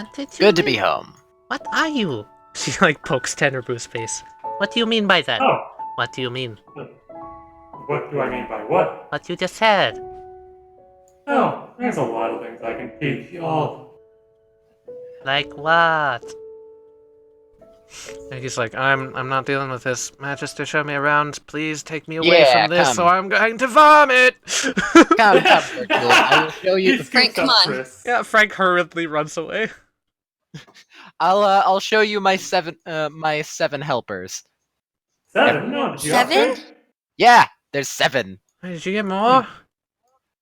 What did you Good to mean? be home. What are you? She like pokes Tenribrew's face. What do you mean by that? Oh, What do you mean? what do I mean by what? What you just said. Oh, there's a lot of things I can teach y'all. Like what? And he's like, I'm not dealing with this. Magister, show me around. Please take me away Yeah, from this, come. or I'm going to vomit. Come, Hercule. I will show you. Frank, come on. Pris. Yeah, Frank hurriedly runs away. I'll show you my seven helpers. 7? No, did you have 7? 6? Yeah, there's 7. Hey, did you get more?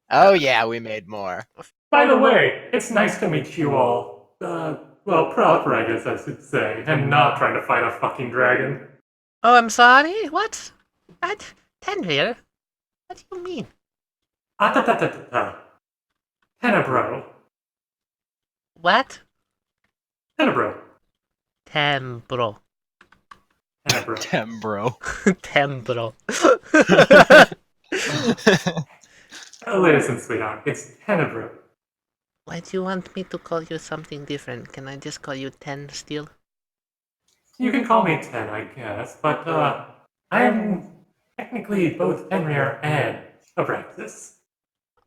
Oh yeah, we made more. By the way, it's nice to meet you all. Well, proper, I guess I should say, and not trying to fight a fucking dragon. Oh, I'm sorry? What? Tenrier? What do you mean? Tenebro. What? Tenebro. Tembro. Tenebro. Tembro. Tembro. Listen, sweetheart, it's Tenebro. Why do you want me to call you something different? Can I just call you Ten still? You can call me Ten, I guess, but, I'm technically both Tenrier and Abraxas.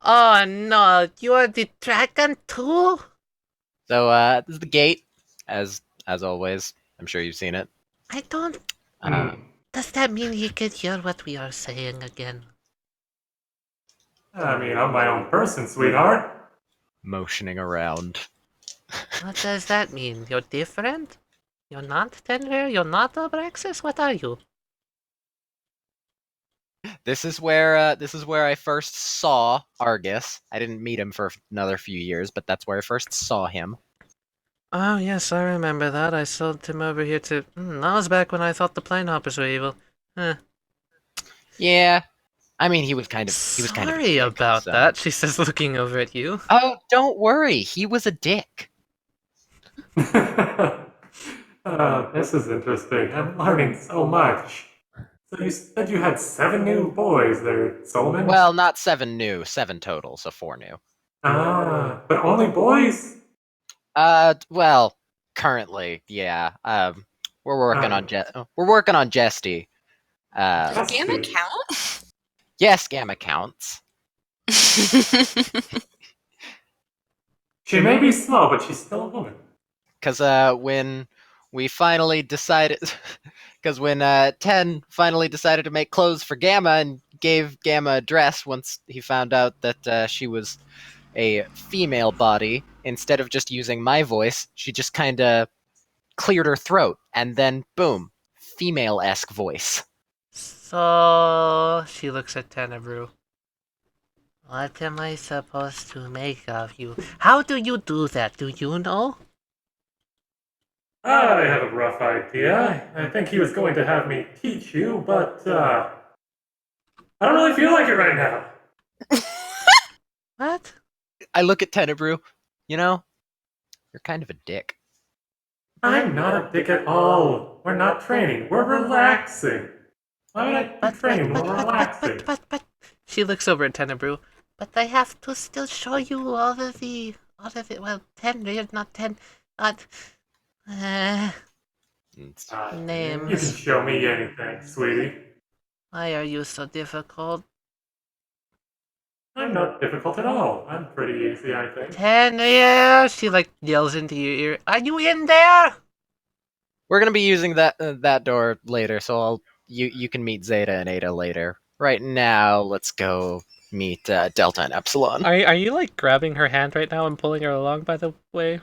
Oh no, you're the dragon too? So this is the gate, as always. I'm sure you've seen it. I don't... Does that mean he can hear what we are saying again? I mean, I'm my own person, sweetheart. Motioning around. What does that mean? You're different? You're not Tenrier? You're not Abraxas? What are you? This is where I first saw Argus. I didn't meet him for another few years, but that's where I first saw him. Oh yes, I remember that. I sold him over here to... that was back when I thought the Planehoppers were evil. Huh. Yeah. I mean, he was kind of Sorry a dick, about so. that, she says, looking over at you. Oh, don't worry. He was a dick. This is interesting. I'm learning so much. So you said you had 7 new boys there, Solomon? Well, not 7 new, 7 total, so 4 new. Ah, but only boys? Well, currently, yeah. We're working on Jesty. Does Gamma count? Yes, Gamma counts. She may be small, but she's still a woman. Because when we finally decided... Because when Ten finally decided to make clothes for Gamma and gave Gamma a dress once he found out that she was a female body, instead of just using my voice, she just kind of cleared her throat, and then, boom, female-esque voice. So... She looks at Tenebrew. What am I supposed to make of you? How do you do that? Do you know? I have a rough idea. I think he was going to have me teach you, but, I don't really feel like it right now. What? I look at Tenebrew. You know, you're kind of a dick. I'm not a dick at all. We're not training. We're relaxing. Why would I be training when we're relaxing? But... She looks over at Tenebrew. But I have to still show you all of the... Well, Tenrier, not Ten... Names. You can show me anything, sweetie. Why are you so difficult? I'm not difficult at all. I'm pretty easy, I think. Tenrier! She like yells into your ear. Are you in there? We're gonna be using that door later, so you can meet Zeta and Ada later. Right now, let's go meet Delta and Epsilon. Are you like grabbing her hand right now and pulling her along, by the way?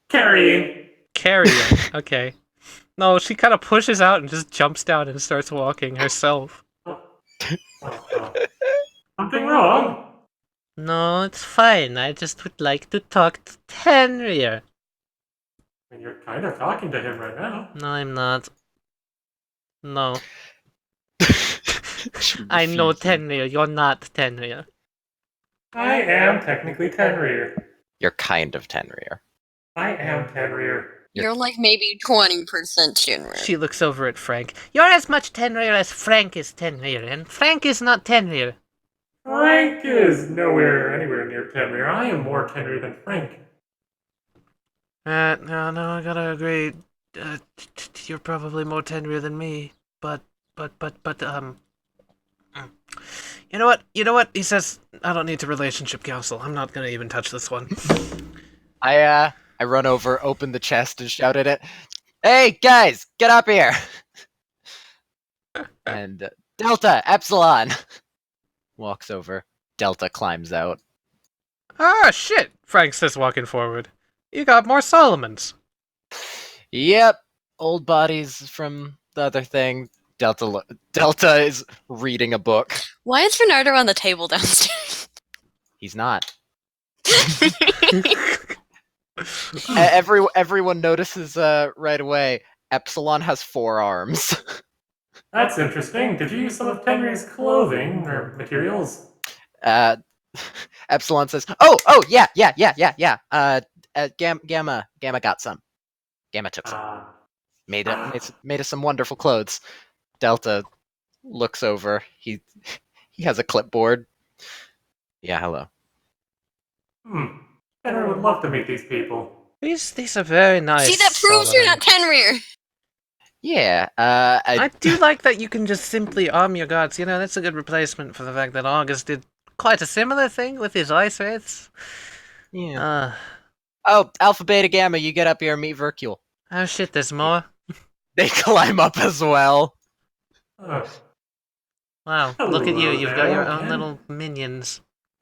Carrying. Okay. No, she kind of pushes out and just jumps down and starts walking herself. Something wrong? No, it's fine. I just would like to talk to Tenrier. I mean, you're kind of talking to him right now. No, I'm not. No. I know Tenrier. You're not Tenrier. I am technically Tenrier. You're kind of Tenrier. I am Tenrier. You're like maybe 20% Tenrier. She looks over at Frank. You're as much Tenrier as Frank is Tenrier, and Frank is not Tenrier. Frank is anywhere near Tenrier. I am more Tenrier than Frank. No, I gotta agree. You're probably more Tenrier than me, but, mm. You know what? He says I don't need to relationship counsel. I'm not gonna even touch this one. I run over, open the chest, and shout at it, "Hey guys, get up here!" And Delta, Epsilon walks over. Delta climbs out. Ah, shit! Frank says, walking forward. You got more Solomons. Yep, old bodies from the other thing. Delta is reading a book. Why is Bernardo on the table downstairs? He's not. Everyone notices right away. Epsilon has 4 arms. That's interesting. Did you use some of Tenrier's clothing or materials? Epsilon says, "Oh, yeah. Gamma got some. Gamma took some. Made us some wonderful clothes." Delta looks over. He has a clipboard. Yeah, hello. Tenrier would love to meet these people. These are very nice. See, that proves you're not Tenrier. Yeah, I do like that you can just simply arm your gods. You know, that's a good replacement for the fact that August did quite a similar thing with his ice wraiths. Yeah. Oh, Alpha, Beta, Gamma, you get up here and meet Vercule. Oh shit, there's more? They climb up as well. Wow, look at you. You've got your own little minions.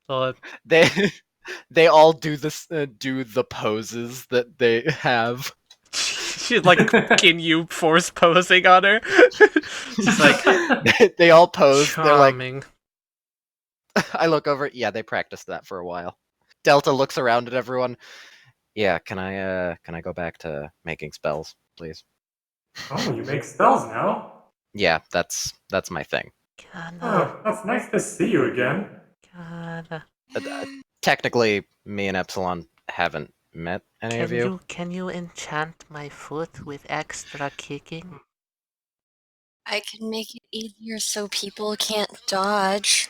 So They all do the poses that they have. she's like can you force posing on her. She's like they all pose. charming. They're like, I look over. Yeah, they practiced that for a while. Delta looks around at everyone. Yeah, can I go back to making spells, please? Oh, you make spells now? Yeah, that's my thing. Oh, that's nice to see you again. Technically, me and Epsilon haven't met any of you. Can you enchant my foot with extra kicking? I can make it easier so people can't dodge.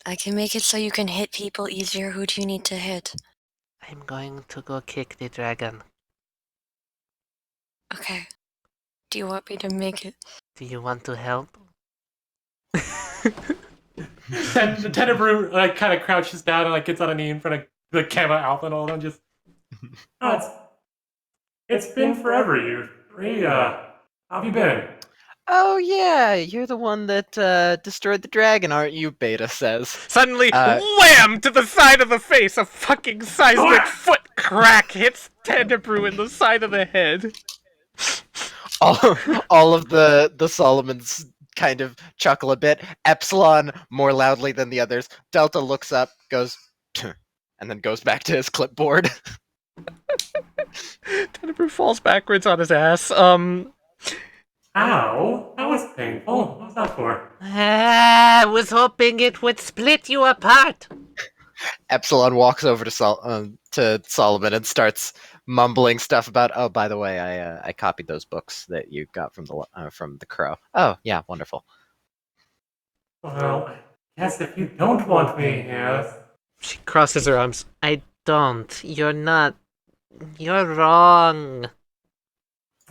I can make it so you can hit people easier. Who do you need to hit? I'm going to go kick the dragon. Okay. Do you want me to make it? Do you want to help? And the Tenebrew kind of crouches down and gets on a knee in front of the Gamma Alpha and all of them. Just, it's been forever, you three. How have you been? Oh yeah, you're the one that destroyed the dragon, aren't you? Beta says. Suddenly, wham! To the side of the face, a fucking seismic foot crack hits Tenebrew in the side of the head. All of the Solomons kind of chuckle a bit. Epsilon more loudly than the others. Delta looks up, goes, and then goes back to his clipboard. Tenebrew falls backwards on his ass. Ow! That was painful. What was that for? I was hoping it would split you apart. Epsilon walks over to Solomon and starts mumbling stuff about. Oh, by the way, I copied those books that you got from the Crow. Oh, yeah, wonderful. Well, I guess if you don't want me here. She crosses her arms. I don't. You're not. You're wrong.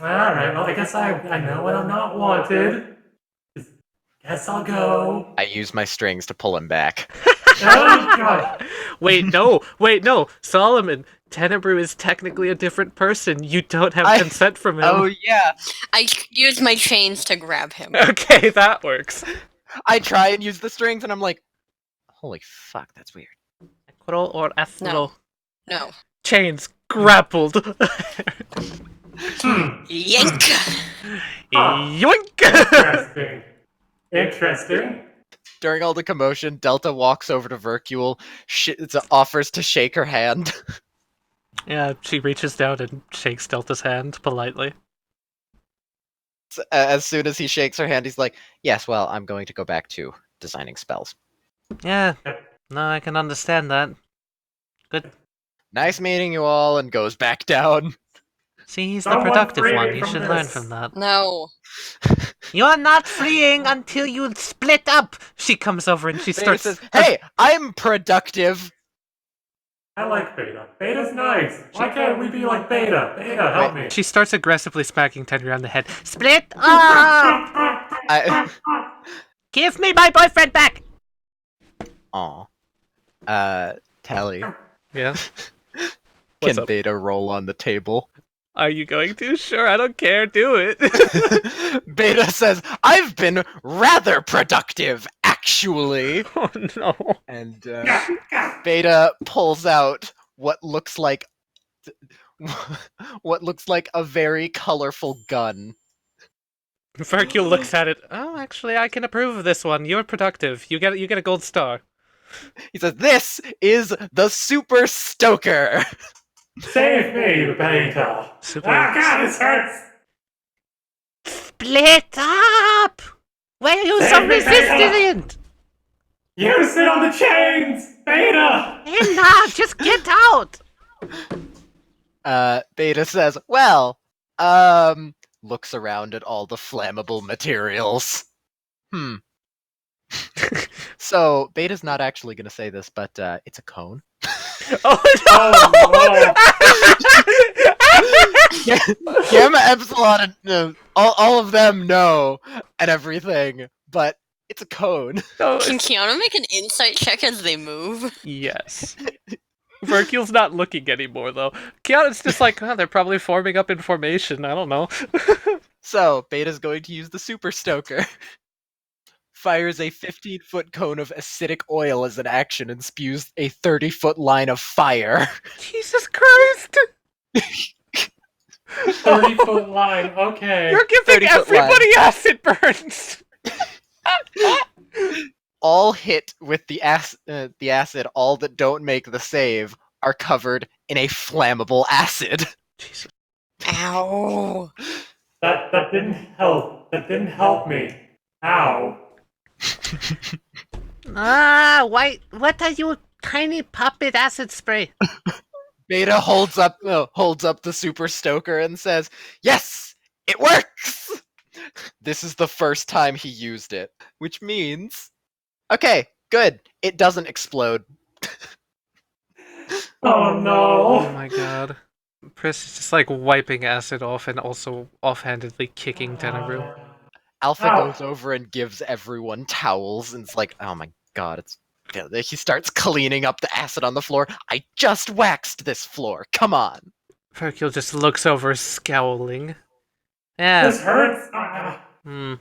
Alright, well, I guess I know when I'm not wanted. Guess I'll go. I use my strings to pull him back. Oh, God. Wait, no. Solomon, Tenebrew is technically a different person. You don't have consent from him. Oh, yeah. I use my chains to grab him. Okay, that works. I try and use the strings, and I'm like, holy fuck, that's weird. Acro or Athro? No. Chains grappled. Yank! Yoink! Interesting. During all the commotion, Delta walks over to Vercule, offers to shake her hand. Yeah, she reaches down and shakes Delta's hand politely. As soon as he shakes her hand, he's like, yes, well, I'm going to go back to designing spells. Yeah, no, I can understand that. Good. Nice meeting you all, and goes back down. See, he's the Someone productive free one. me You from should learn this. from that. No. You're not freeing until you split up! She comes over and she Beta starts... says, hey, I'm productive. I like Beta. Beta's nice. Why can't we be like Beta? Beta, help me. She starts aggressively smacking Tenrier on the head. Split up! I, Give me my boyfriend back! aw. Tally, Yeah? can Beta roll on the table? Are you going to? Sure, I don't care. Do it. Beta says, I've been rather productive, actually. Oh no. And Beta pulls out what looks like a very colorful gun. Vercule looks at it. Oh, actually, I can approve of this one. You're productive. You get a gold star. He says, "This is the Super Stoker." Save me, Beta. Super- Ah, God, this hurts. Split up! Why are you so Save me, Beta! resistant? You sit on the chains, Beta. Enough! Just get out! Beta says, "Well, looks around at all the flammable materials. So, Beta's not actually going to say this, but it's a cone." Oh no! Gamma, Epsilon, and all of them know and everything, but it's a cone. No, Can Keyana make an insight check as they move? yes. Vercule's not looking anymore, though. Keyana's just like, oh, they're probably forming up in formation. I don't know. So, Beta's going to use the Super Stoker. Fires a 15-foot cone of acidic oil as an action and spews a 30-foot line of fire. Jesus Christ! 30-foot line, okay. You're giving 30-foot everybody acid burns! All hit with the acid, all that don't make the save, are covered in a flammable acid. Jesus. Ow. That didn't help. That didn't help me. Ow. Why? What are you tiny puppet acid spray? Beta holds up the Super Stoker and says, "Yes, it works!" This is the first time he used it, which means, okay, good. It doesn't explode. Oh no. Oh my god. Pris is just like wiping acid off and also offhandedly kicking Tenebru. Alpha Ow. goes over and gives everyone towels and it's like, oh my god, it's... He starts cleaning up the acid on the floor. I just waxed this floor, come on. Vercule just looks over, scowling. Yeah. This hurts. Hmm.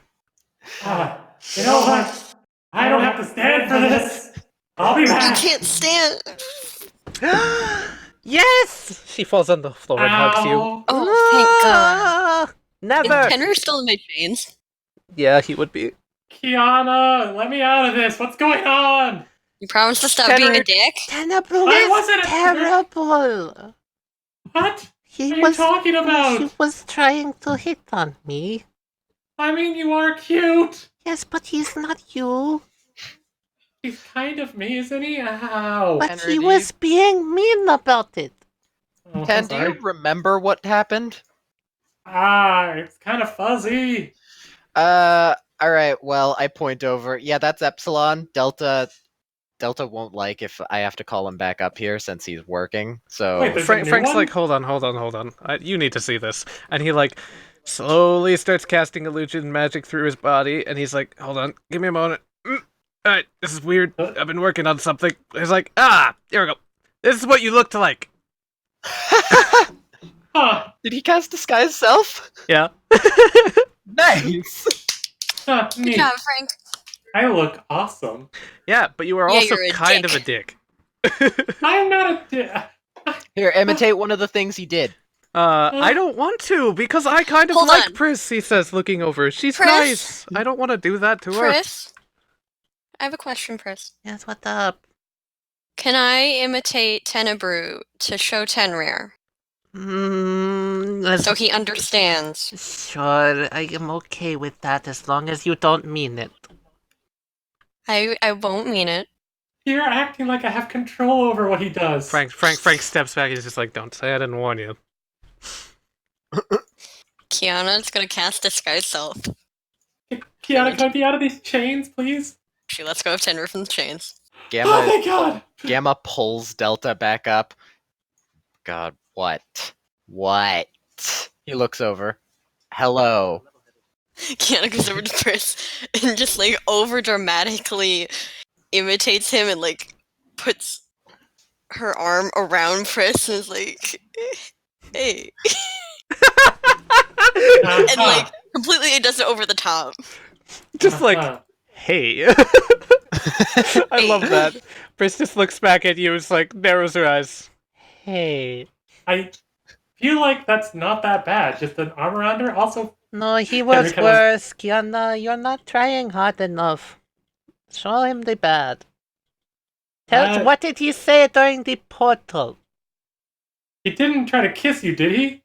You know what? I don't have to stand for this. I'll be I back. can't stand. Yes! She falls on the floor and hugs you. Ow. Oh, thank God. Ah, Is Never! Tenrier still in my chains? Yeah, he would be. Kiana, let me out of this. What's going on? You promised to stop Tenrier- being a dick? Tenebru I is wasn't a- terrible! What? He What are you was talking about? He was trying to hit on me. I mean, you are cute. Yes, but he's not you. He's kind of me, isn't he? Ow. But Henry, he do was being mean about it. Oh, Ten, I'm do you sorry. remember what happened? It's kind of fuzzy. Alright, well, I point over. Yeah, that's Epsilon. Delta won't like if I have to call him back up here since he's working, so... Wait, there's a new Frank's one? like, hold on. You need to see this. And he like slowly starts casting illusion magic through his body, and he's like, hold on, give me a moment. Alright, this is weird. I've been working on something. He's like, here we go. This is what you looked like. Huh. Did he cast Disguise Self? Yeah. Nice! Good Neat. job, Frank. I look awesome. Yeah, but you are Yeah, also you're a kind dick. of a dick. I'm not a Here, imitate one of the things he did. I don't want to, because I kind of Hold like on. Pris, he says, looking over. She's Pris? nice. I don't want to do that to her. Pris? I have a question, Pris. Yes, what up? Can I imitate Tenebru to show Tenrier Let's so he understands? Sure, I am okay with that as long as you don't mean it. I won't mean it. You're acting like I have control over what he does. Frank steps back. He's just like, "Don't say I didn't warn you." Keyana's gonna cast Disguise Self. Kiana, can I be out of these chains, please? She lets go of Tenrier from the chains. Gamma, my god! Gamma pulls Delta back up. God, what? What? He looks over. Hello. Keyana goes over to Pris and just like over dramatically imitates him and like puts her arm around Pris and is like, hey. And like completely it does it over the top. Just like, hey. I love that. Pris just looks back at you and just like narrows her eyes. Hey. I feel like that's not that bad. Just an arm around her. Also, No, he was was worse. Keyana, you're not trying hard enough. Show him the bad. What did he say during the portal? he didn't try to kiss you, did he?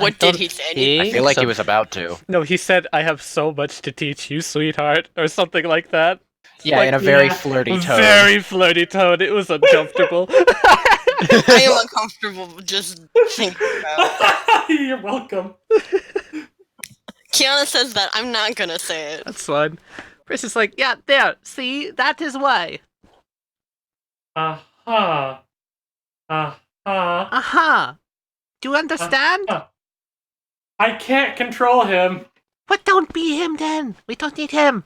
What did he say? I feel like he was about to. No, he said, I have so much to teach you, sweetheart, or something like that. Yeah, Like, in a very flirty tone. Very flirty tone. It was uncomfortable. I am uncomfortable just thinking about it. You're welcome. Keyana says that. I'm not gonna say it. That's fine. Pris is like, yeah, there. See? That is why. Aha. Aha. Aha. Do you understand? I can't control him. But don't be him then. We don't need him.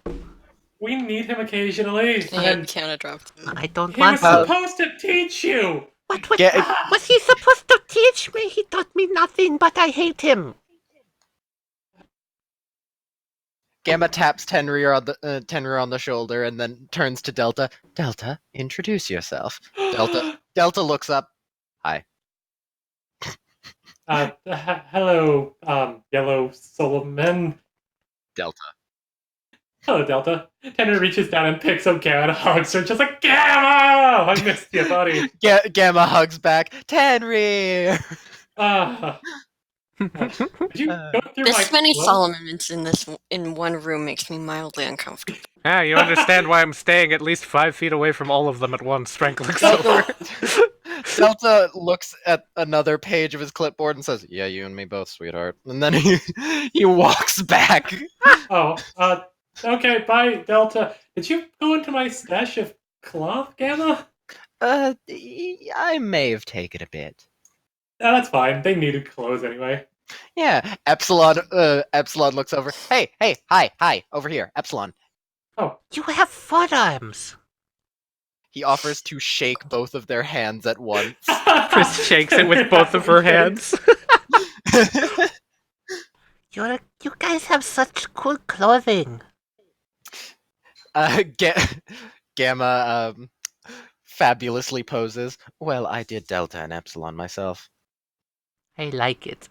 We need him occasionally. And Keyana dropped him. I don't He want was to. supposed to teach you. What Ga- was he supposed to teach me? He taught me nothing, but I hate him. Gamma taps Tenrier on the shoulder and then turns to Delta. Delta, introduce yourself. Delta looks up. Hi. Hello, Yellow Solomon. Delta. Hello, Delta. Tenrier reaches down and picks up Gamma and hugs her, just like, Gamma! I missed you, buddy. Gamma hugs back. Tenrier! Did you go through This my many clothes? Solomons in one room makes me mildly uncomfortable. Ah, you understand why I'm staying at least 5 feet away from all of them at once. Frank looks over. Delta looks at another page of his clipboard and says, "Yeah, you and me both, sweetheart." And then he walks back. Oh, okay, bye, Delta. Did you go into my stash of cloth, Gamma? I may have taken a bit. No, that's fine. They needed clothes anyway. Yeah, Epsilon looks over. Hey, hi, over here, Epsilon. Oh, You have forearms. He offers to shake both of their hands at once. Pris shakes it with both of her hands. You guys have such cool clothing. Gamma fabulously poses. Well, I did Delta and Epsilon myself. I like it.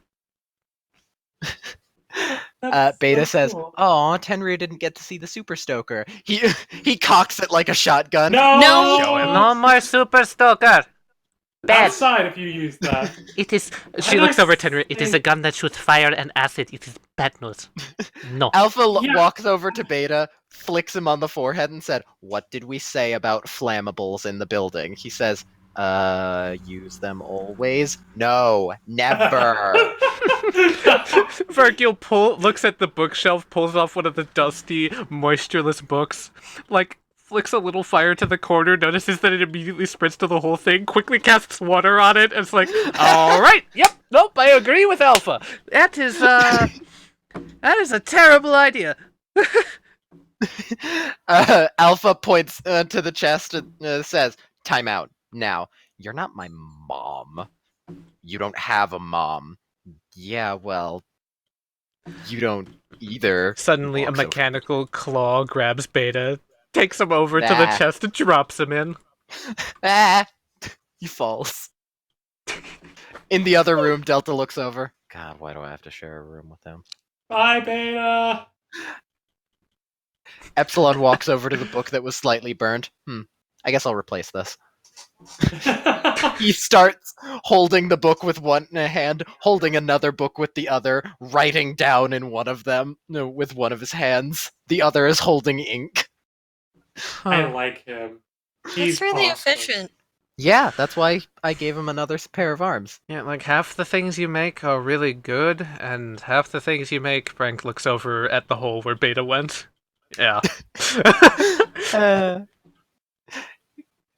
Beta so says, cool. "Oh, Tenrier didn't get to see the Super Stoker. He cocks it like a shotgun." No! Show him. No more Super Stoker. Bad. Outside if you use that. It is. She looks over at Tenrier. It is a gun that shoots fire and acid. It is bad news. No. Alpha Yeah. walks over to Beta, flicks him on the forehead, and said, "What did we say about flammables in the building?" He says, use them always? No, never." Virgil looks at the bookshelf, pulls off one of the dusty, moistureless books, like flicks a little fire to the corner, notices that it immediately spreads to the whole thing, quickly casts water on it, and it's like, alright, yep, nope, I agree with Alpha. That is a terrible idea. Alpha points to the chest and says, "Time out. Now, you're not my mom. You don't have a mom." "Yeah, well, you don't either." Suddenly, a Walks over. mechanical claw grabs Beta, takes him over to the Ah. chest, and drops him in. Ah! He falls. In the other room, Delta looks over. God, why do I have to share a room with him? Bye, Beta. Epsilon walks over to the book that was slightly burned. I guess I'll replace this. He starts holding the book with one hand, holding another book with the other, writing down in one of them with one of his hands. The other is holding ink. I like him. He's That's really awesome. efficient. Yeah, that's why I gave him another pair of arms. Yeah, like half the things you make are really good, and half the things you make, Frank looks over at the hole where Beta went. Yeah.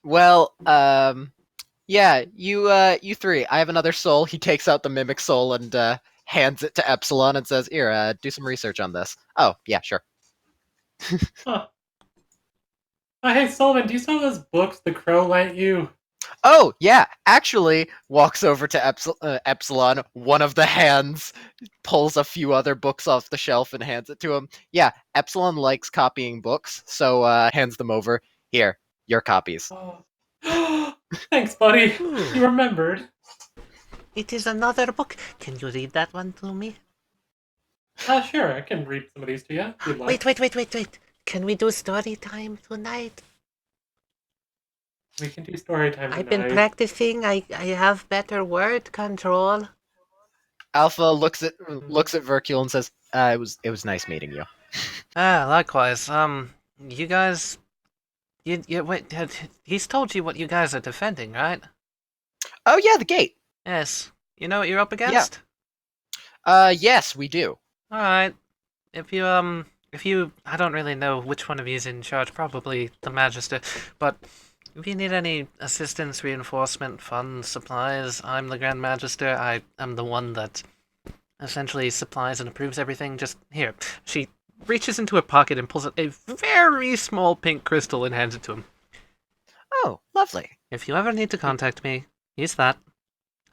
Well, yeah, you three. I have another soul. He takes out the mimic soul and hands it to Epsilon and says, "Here, do some research on this." Oh, yeah, sure. Huh. Hey, Sullivan, do you still have those books the crow lent you? Oh, yeah. Actually, walks over to Epsilon. One of the hands pulls a few other books off the shelf and hands it to him. Yeah, Epsilon likes copying books, so hands them over. Here, your copies. Oh. Thanks, buddy. Ooh. You remembered. It is another book. Can you read that one to me? Sure, I can read some of these to you, if you'd like. Wait. Can we do story time tonight? We can do story time tonight. I've been practicing. I have better word control. Alpha looks at Vercule and says, "It was nice meeting you." Likewise. You guys, you wait. He's told you what you guys are defending, right? Oh yeah, the gate. Yes. You know what you're up against? Yes, we do. All right. If you, I don't really know which one of you is in charge. Probably the Magister. But if you need any assistance, reinforcement, funds, supplies, I'm the Grand Magister. I am the one that essentially supplies and approves everything. Just here. She reaches into her pocket and pulls out a very small pink crystal and hands it to him. Oh, lovely. If you ever need to contact me, use that.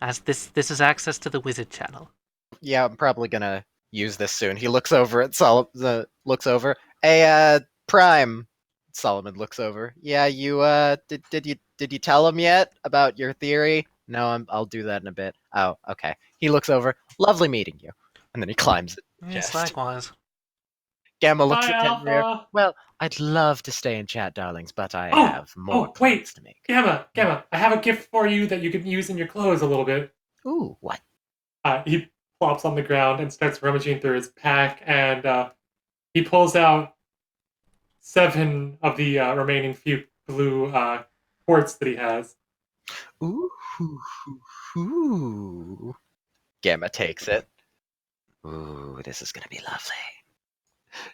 As this is access to the wizard channel. Yeah, I'm probably gonna use this soon. He looks over at looks over. Prime. Solomon looks over. Yeah, you did you tell him yet about your theory? No, I'll do that in a bit. Oh, okay. He looks over. Lovely meeting you. And then he climbs it. Yes, Chest. likewise. Gamma looks Bye, at Tenrier. Alpha. Well, I'd love to stay and chat, darlings, but I Oh, have more wait. plans to make. Gamma, I have a gift for you that you can use in your clothes a little bit. Ooh, what? He plops on the ground and starts rummaging through his pack, and he pulls out 7 of the remaining few blue quartz that he has. Ooh. Gamma takes it. Ooh, this is gonna be lovely.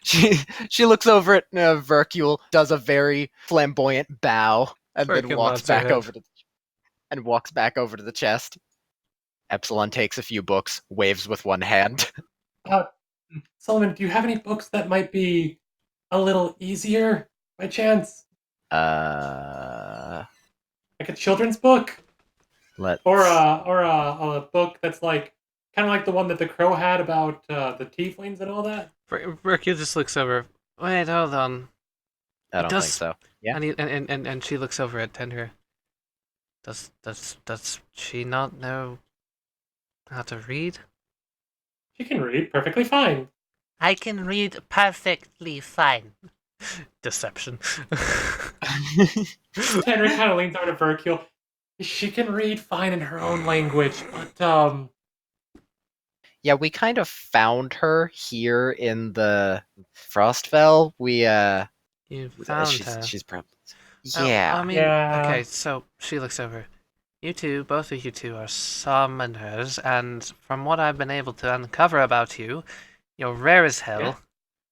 She looks over at Vercule, does a very flamboyant bow, and then Vercule walks nods her back head. over to the chest. Epsilon takes a few books, waves with one hand. Solomon, do you have any books that might be a little easier by chance? Like a children's book, Let's or a book that's like kind of like the one that the crow had about the tieflings and all that. Vercule just looks over. Wait, hold on. I don't does- think so. Yeah. And she looks over at Tenrier. Does she not know how to read? She can read perfectly fine. I can read perfectly fine. Deception. Henry kind of leans over to Vercule. She can read fine in her own language, but Yeah, we kind of found her here in the Frostfell. You found she's, her. she's probably Oh, yeah. I mean, Yeah. okay, so she looks over. You two, both of you two are summoners, and from what I've been able to uncover about you, you're rare as hell. Yeah.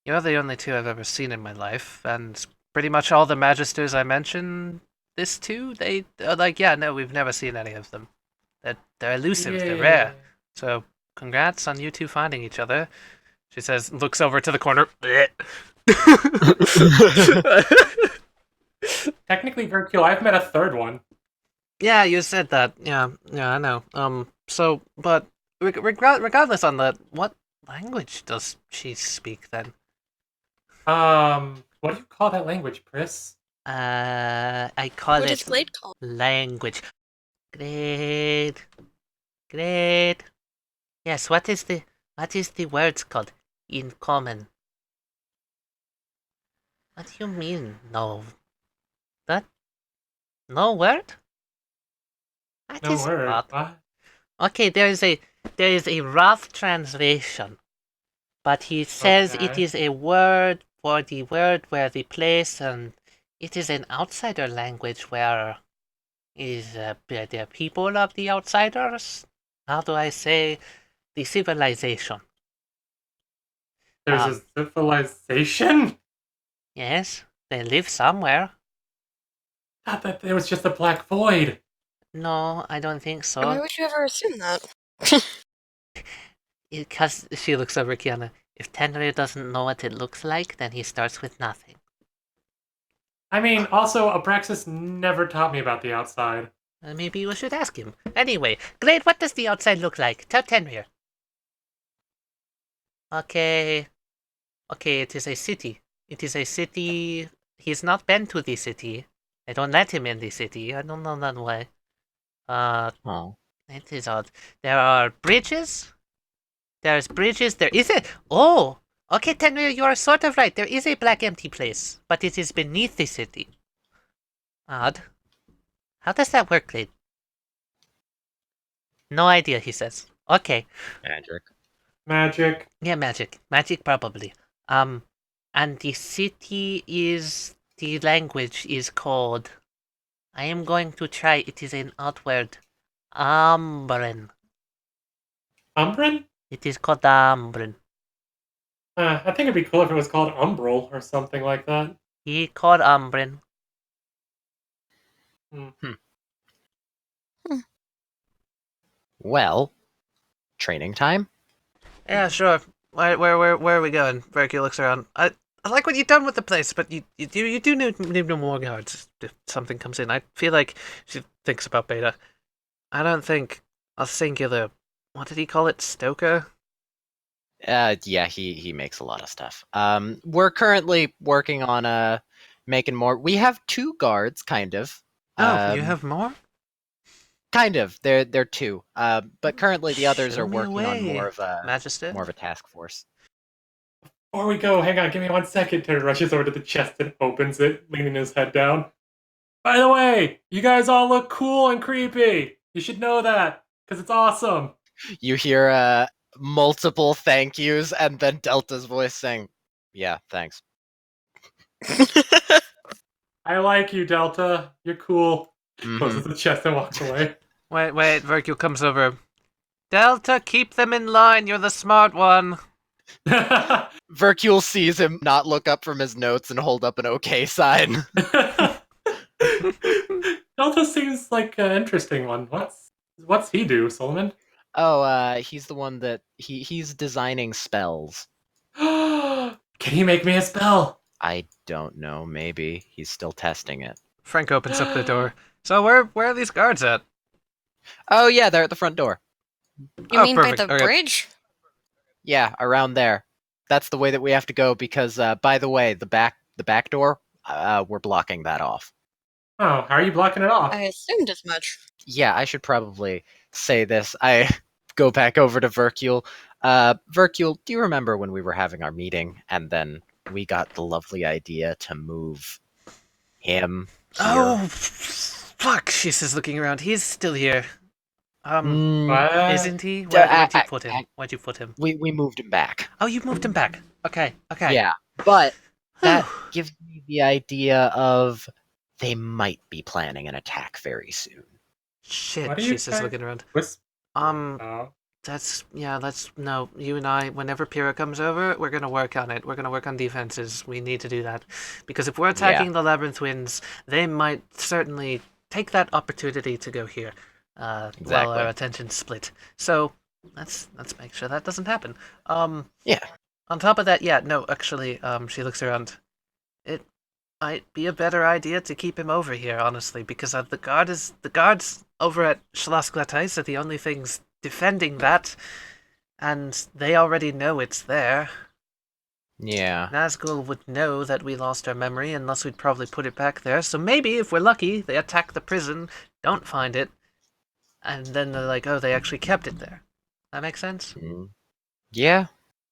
You're the only two I've ever seen in my life, and pretty much all the magisters I mentioned this to, they are like, yeah, no, we've never seen any of them. They're elusive, they're rare. So, congrats on you two finding each other. She says, looks over to the corner. Technically, Vercule, I've met a third one. Yeah, you said that. Yeah, I know. So, but regardless on that, what language does she speak then? What do you call that language, Pris? I call What it is Glade called? language. Great. Yes, what is the words called in common? What do you mean, no? That no word? That No is word. odd. What? Okay, there is a rough translation, but he says it Okay. is a word for the word where the place, and it is an outsider language where is the people of the outsiders. How do I say the civilization? There's a civilization? Yes, they live somewhere. thought that there was just a black void. No, I don't think Why so. would you ever assume that? Because she looks over at Keyana. If Tenrier doesn't know what it looks like, then he starts with nothing. I mean, also, Abraxas never taught me about the outside. Maybe you should ask him. Anyway, Glade, what does the outside look like? Tell Tenrier. Okay. Okay, it is a city. It is a city. He's not been to the city. I don't let him in the city. I don't know that way. Oh. It is odd. There are bridges. There's bridges. There is a... Oh! Okay, Tenrier, you are sort of right. There is a black empty place, but it is beneath the city. Odd. How does that work, Glade? No idea, he says. Okay. Magic. Magic. Yeah, magic. Magic, probably. And the city is... The language is called... I am going to try. It is an odd word. Ambren. Umbran? It is called Ambren. I think it'd be cool if it was called Umbral or something like that. He called Ambren. Well, training time? Yeah, sure. Where are we going? Verky looks around. I like what you've done with the place, but you do need no more guards if something comes in. I feel like she thinks about Beta. I don't think a singular. What did he call it? Stoker? Yeah, he makes a lot of stuff. We're currently working on making more. We have 2 guards, kind of. Oh, you have more? Kind of. They're 2. But currently the others Show are me working on away, more of a Magister. task force. Before we go, hang on, give me 1 second. Terry rushes over to the chest and opens it, leaning his head down. By the way, you guys all look cool and creepy. You should know that, because it's awesome. You hear multiple thank yous, and then Delta's voice saying, "Yeah, thanks." I like you, Delta. You're cool. Mhm. Closes the chest and walks away. Wait, Verky comes over. Delta, keep them in line. You're the smart one. Vercule sees him not look up from his notes and hold up an okay sign. Delta seems like an interesting one. What's he do, Solomon? Oh, he's the one that he's designing spells. Can he make me a spell? I don't know, maybe. He's still testing it. Frank opens up the door. So where are these guards at? Oh yeah, they're at the front door. You Oh, mean perfect. by the Okay. bridge? Yeah, around there. That's the way that we have to go because by the way, the back door, we're blocking that off. Oh, how are you blocking it off? I assumed as much. Yeah, I should probably say this. I go back over to Vercule. Vercule, do you remember when we were having our meeting and then we got the lovely idea to move him here? Oh, fuck! She says, looking around. He's still here. What? Isn't he? I- Where'd you put him? I- Where'd you put him? We moved him back. Oh, you moved him back. Okay. Yeah, but that Whew. gives me the idea of they might be planning an attack very soon. Shit, What do she you says, guys- looking around. What's... No, you and I, whenever Pyrrha comes over, we're gonna work on it. We're gonna work on defenses. We need to do that. Because if we're attacking the Labyrinth Winds, they might certainly take that opportunity to go here. While Exactly. our attention's split. So, let's make sure that doesn't happen. Yeah. On top of that, yeah, no, actually, she looks around. It might be a better idea to keep him over here, honestly, because the guards over at Schloss Glatais are the only things defending that, and they already know it's there. Yeah. Nazgul would know that we lost our memory, unless we'd probably put it back there. So maybe, if we're lucky, they attack the prison, don't find it, and then they're like, oh, they actually kept it there. That makes sense? Mm. Yeah.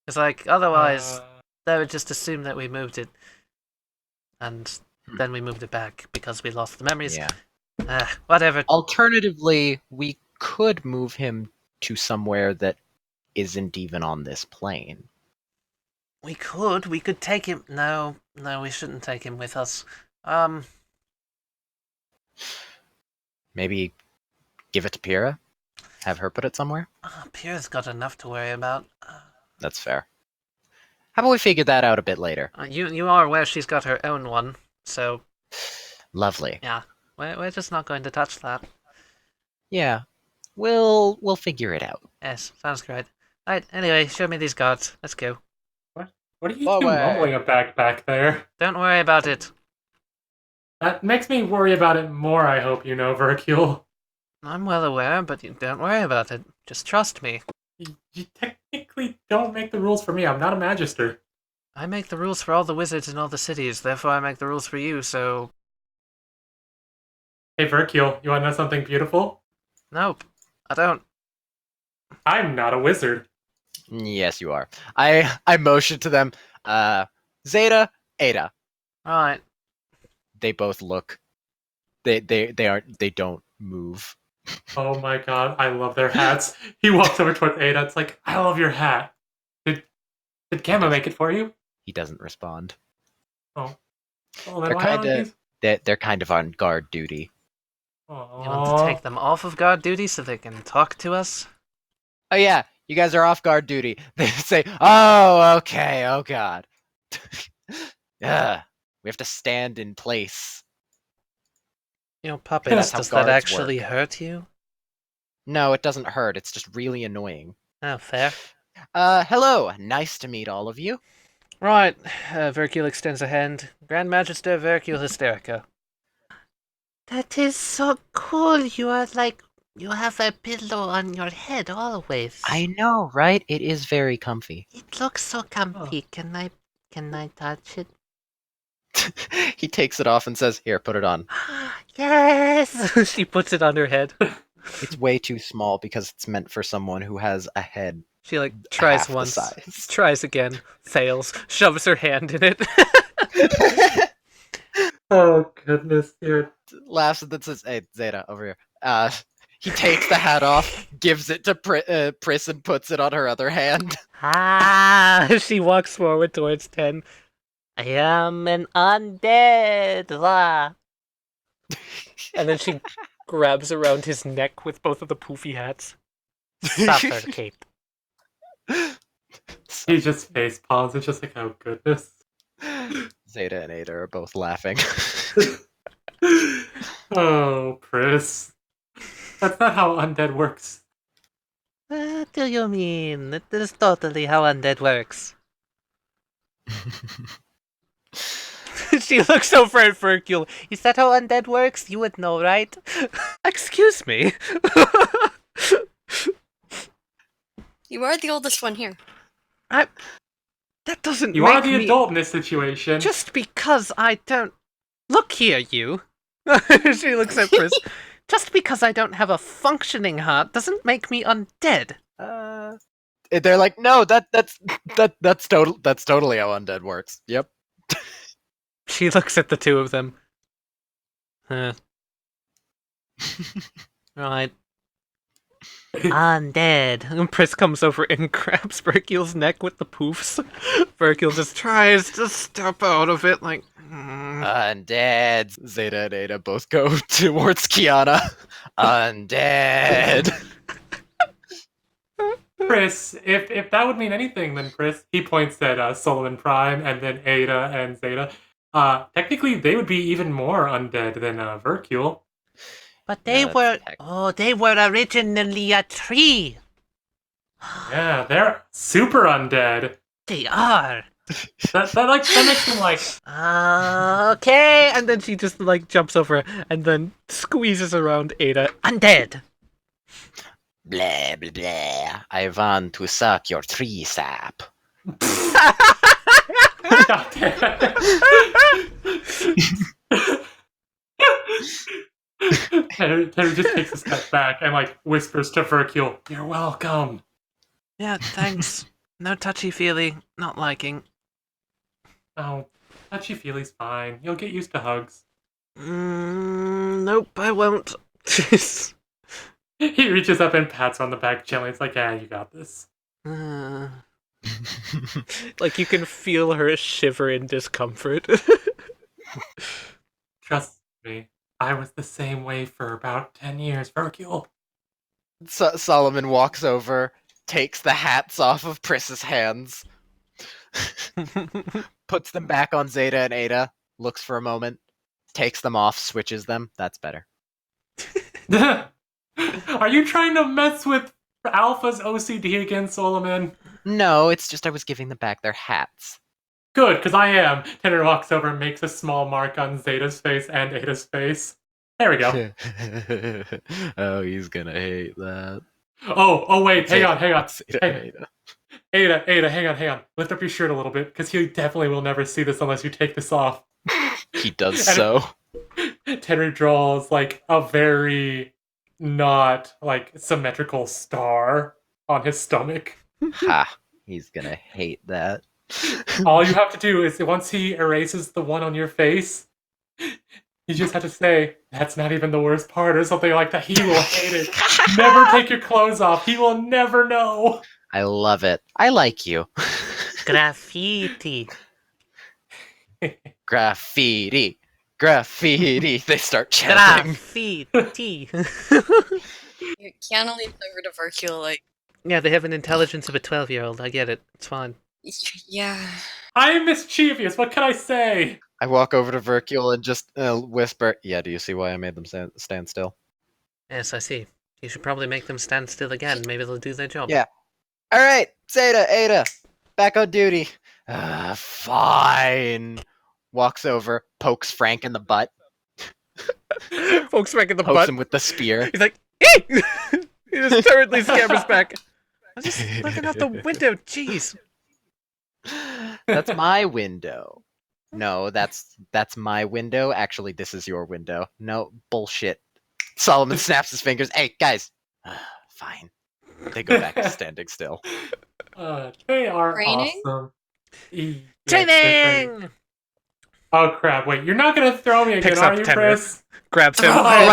Because, like, otherwise, they would just assume that we moved it, and then we moved it back because we lost the memories. Yeah. Whatever. Alternatively, we could move him to somewhere that isn't even on this plane. We could take him. No, we shouldn't take him with us. Maybe give it to Pyrrha? Have her put it somewhere? Pierre's got enough to worry about. That's fair. How about we figure that out a bit later? You are aware she's got her own one, so Lovely. yeah. We're just not going to touch that. Yeah, we'll figure it out. Yes, sounds great. Right, anyway, show me these guards. Let's go. What are you two Forward. mumbling about back there? Don't worry about it. That makes me worry about it more, I hope you know, Vercule. I'm well aware, but you don't worry about it. Just trust me. You technically don't make the rules for me. I'm not a magister. I make the rules for all the wizards in all the cities, therefore I make the rules for you, so... Hey, Vercule, you want to know something beautiful? Nope, I don't. I'm not a wizard. Yes, you are. I motion to them. Zeta, Ada. Right. They both look. They don't move. Oh my god, I love their hats. He walks over towards Ada. It's like, I love your hat. Did Gamma make it for you? He doesn't respond. Oh. Well, then They're why aren't kinda- these- They're kind of on guard duty. You want to take them off of guard duty so they can talk to us? Oh yeah, you guys are off guard duty. They say, "Oh, okay. Oh god." Yeah, we have to stand in place. You know, That's puppets, how does that guards actually work. hurt you? No, it doesn't hurt. It's just really annoying. Oh, fair. Hello. Nice to meet all of you. Right, Vercule extends a hand. Grand Magister Vercule Hysterica. That is so cool. You are like... You have a pillow on your head always. I know, right? It is very comfy. It looks so comfy. Can I touch it? He takes it off and says, "Here, put it on." Yes! She puts it on her head. It's way too small because it's meant for someone who has a head She like tries half the once, size. tries again, fails, shoves her hand in it. Oh, goodness, dude. Laughs and then says, "Hey, Zeta, over here." He takes the hat off, gives it to Pris, and puts it on her other hand. She walks forward towards 10. I am an undead. Ah. And then she grabs around his neck with both of the poofy hats. Suffocate. He just face palms. It's just like, oh, goodness. Zeta and Ada are both laughing. Oh, Pris. That's not how undead works. What do you mean? That is totally how undead works. She looks over at Vercule. Is that how undead works? You would know, right? Excuse me. You are the oldest one here. That doesn't You make are the me... adult in this situation. Just because I don't... Look here, you. She looks at Pris. Just because I don't have a functioning heart doesn't make me undead. They're like, "No, that's totally how undead works." Yep. She looks at the two of them. Right. Undead. And Pris comes over and grabs Vercule's neck with the poofs. Vercule just tries to step out of it like... Undead. Zeta and Ada both go towards Keyana. Undead. Pris, if that would mean anything, then Pris, he points at Solomon Prime and then Ada and Zeta. Technically, they would be even more undead than Vercule. But they That's were... heck- Oh, they were originally a tree. Yeah, they're super undead. They are. That makes them like... Okay, and then she just like jumps over and then squeezes around Ada. Undead. Blah blah blah. I want to suck your tree sap. God damn it. Terry just takes a step back and like whispers to Vercule, "You're welcome." Yeah, thanks. No touchy-feely, not liking. Oh, touchy-feely's fine. You'll get used to hugs. Nope, I won't. He reaches up and pats her on the back gently. It's like, you got this. Like you can feel her shiver in discomfort. Trust me, I was the same way for about 10 years, Vercule. Solomon walks over, takes the hats off of Pris's hands, puts them back on Zeta and Ada, looks for a moment. takes them off, switches them. That's better. Are you trying to mess with Alpha's OCD again, Solomon? No, it's just I was giving them back their hats. Good, because I am. Tenrier walks over and makes a small mark on Zeta's face and Ada's face. There we go. Oh, he's gonna hate that. Oh, wait, hang on. Hey. Ada, hang on. Lift up your shirt a little bit, because he definitely will never see this unless you take this off. He does And so. Tenrier draws, like, a very not, like, symmetrical star on his stomach. Ha! He's gonna hate that. All you have to do is, once he erases the one on your face, you just have to say, that's not even the worst part, or something like that. He will hate it. Never take your clothes off. He will never know. I love it. I like you. Graffiti. Graffiti. Graffiti. They start chanting. Graffiti. Keyana leans over to Vercule, like, Yeah, they have an intelligence of a 12-year-old. I get it. It's fine. yeah. I'm mischievous. What can I say? I walk over to Vercule and just whisper, yeah, do you see why I made them stand still? Yes, I see. You should probably make them stand still again. Maybe they'll do their job. Yeah. Alright, Zeta, Ada, back on duty. Fine. Walks over, pokes Frank in the butt, Folks back in the pokes butt. him with the spear. He's like, "Eek!" He just turretly scabbers back. I'm just looking out the window. Jeez. That's my window. No, that's my window. Actually, this is your window. No, bullshit. Solomon snaps his fingers. Hey, guys. Fine. They go back to standing still. They are Training? awesome. Yes, Training! oh crap! Wait, you're not gonna throw me again, Picks are up you, Tenrier. Pris? Grabs him, Oh,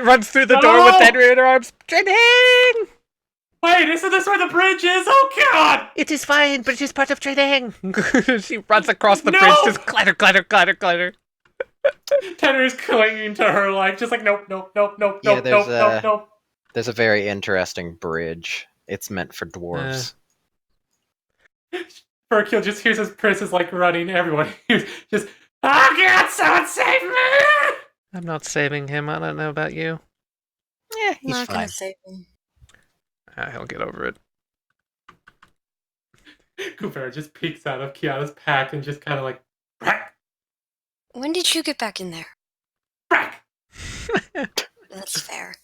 runs through the door with Tenrier in her arms. Training! Wait, isn't this where the bridge is? Oh god! It is fine, but it is part of training. She runs across the No! bridge, just clatter, clatter, clatter, clatter. Tenrier's clinging to her, like, just like, nope. Yeah, there's a very interesting bridge. It's meant for dwarves. Vercule just hears as Pris is like running. Everyone hears just, oh god, someone save me! I'm not saving him. I don't know about you. Yeah, he's Not fine. gonna save him. He'll get over it. Cooper just peeks out of Keyana's pack and just kind of like, crack, When did you get back in there? crack. That's fair.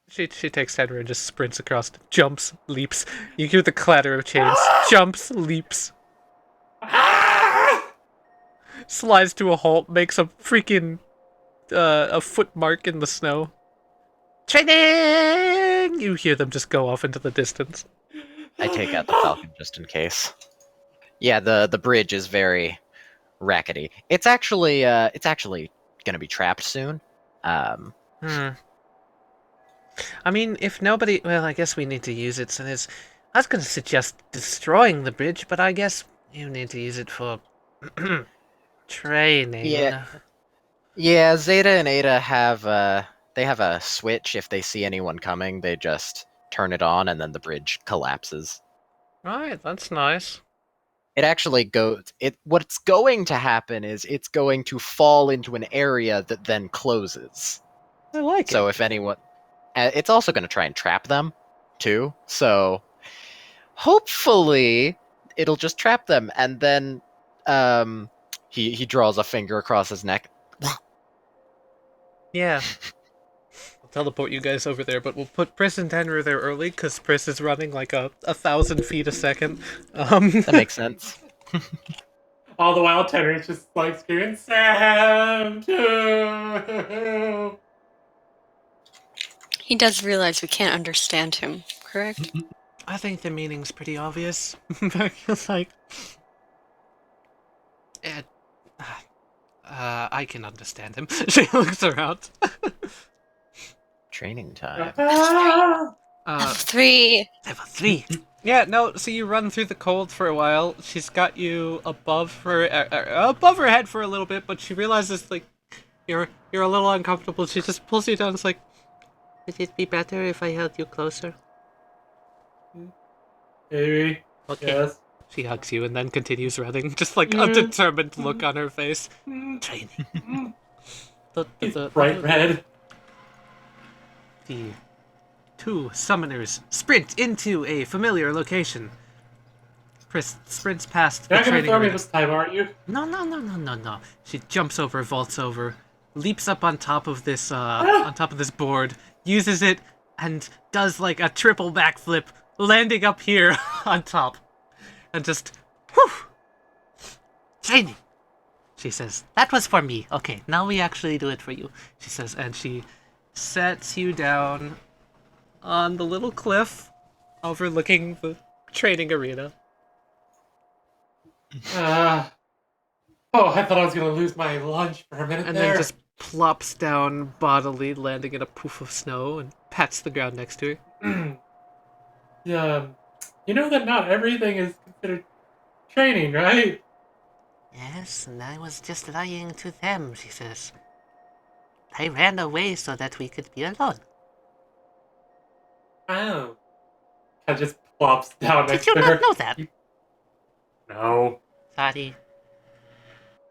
She takes Tenrier and just sprints across, jumps, leaps. You hear the clatter of chains. Jumps, leaps, Ah! slides to a halt, makes a freaking a foot mark in the snow. Training! You hear them just go off into the distance. I take out the falcon just in case. Yeah, the bridge is very rackety. It's actually gonna be trapped soon. I mean, if nobody... Well, I guess we need to use it, so there's... I was going to suggest destroying the bridge, but I guess you need to use it for... training. Yeah, Zeta and Ada have they have a switch. If they see anyone coming, they just turn it on, and then the bridge collapses. Right, that's nice. It actually goes. What's going to happen is it's going to fall into an area that then closes. I like it. So if anyone, it's also going to try and trap them, too. So hopefully it'll just trap them, and then he draws a finger across his neck. Yeah. I'll teleport you guys over there, but we'll put Pris and Tenrier there early, because Pris is running like 1,000 feet a second. That makes sense. All the while, Tenrier's just like screaming, Sam too. He does realize we can't understand him, correct? I think the meaning's pretty obvious. It's like... I can understand him. She looks around. Training time. Level 3. Level 3. Yeah, no, so you run through the cold for a while. She's got you above her head for a little bit, but she realizes, like, you're a little uncomfortable. She just pulls you down. It's like, would it be better if I held you closer? Maybe. Okay. Yes. She hugs you and then continues running, just like a determined look on her face. Training. He's bright red. The two summoners sprint into a familiar location. Pris sprints past the You're not gonna training throw me arena. this time, aren't you? No. She jumps over, vaults over, leaps up on top of this board, uses it, and does like a triple backflip, landing up here on top. And just, whew! Training! She says, that was for me. Okay, now we actually do it for you. She says, and she sets you down on the little cliff overlooking the training arena. I thought I was gonna lose my lunch for a minute And there. then just plops down bodily, landing in a poof of snow, and pats the ground next to her. Yeah, you know that not everything is considered training, right? Yes, and I was just lying to them, she says. I ran away so that we could be alone. Oh. I just plops down Did next you to not her. know that? No, Sorry.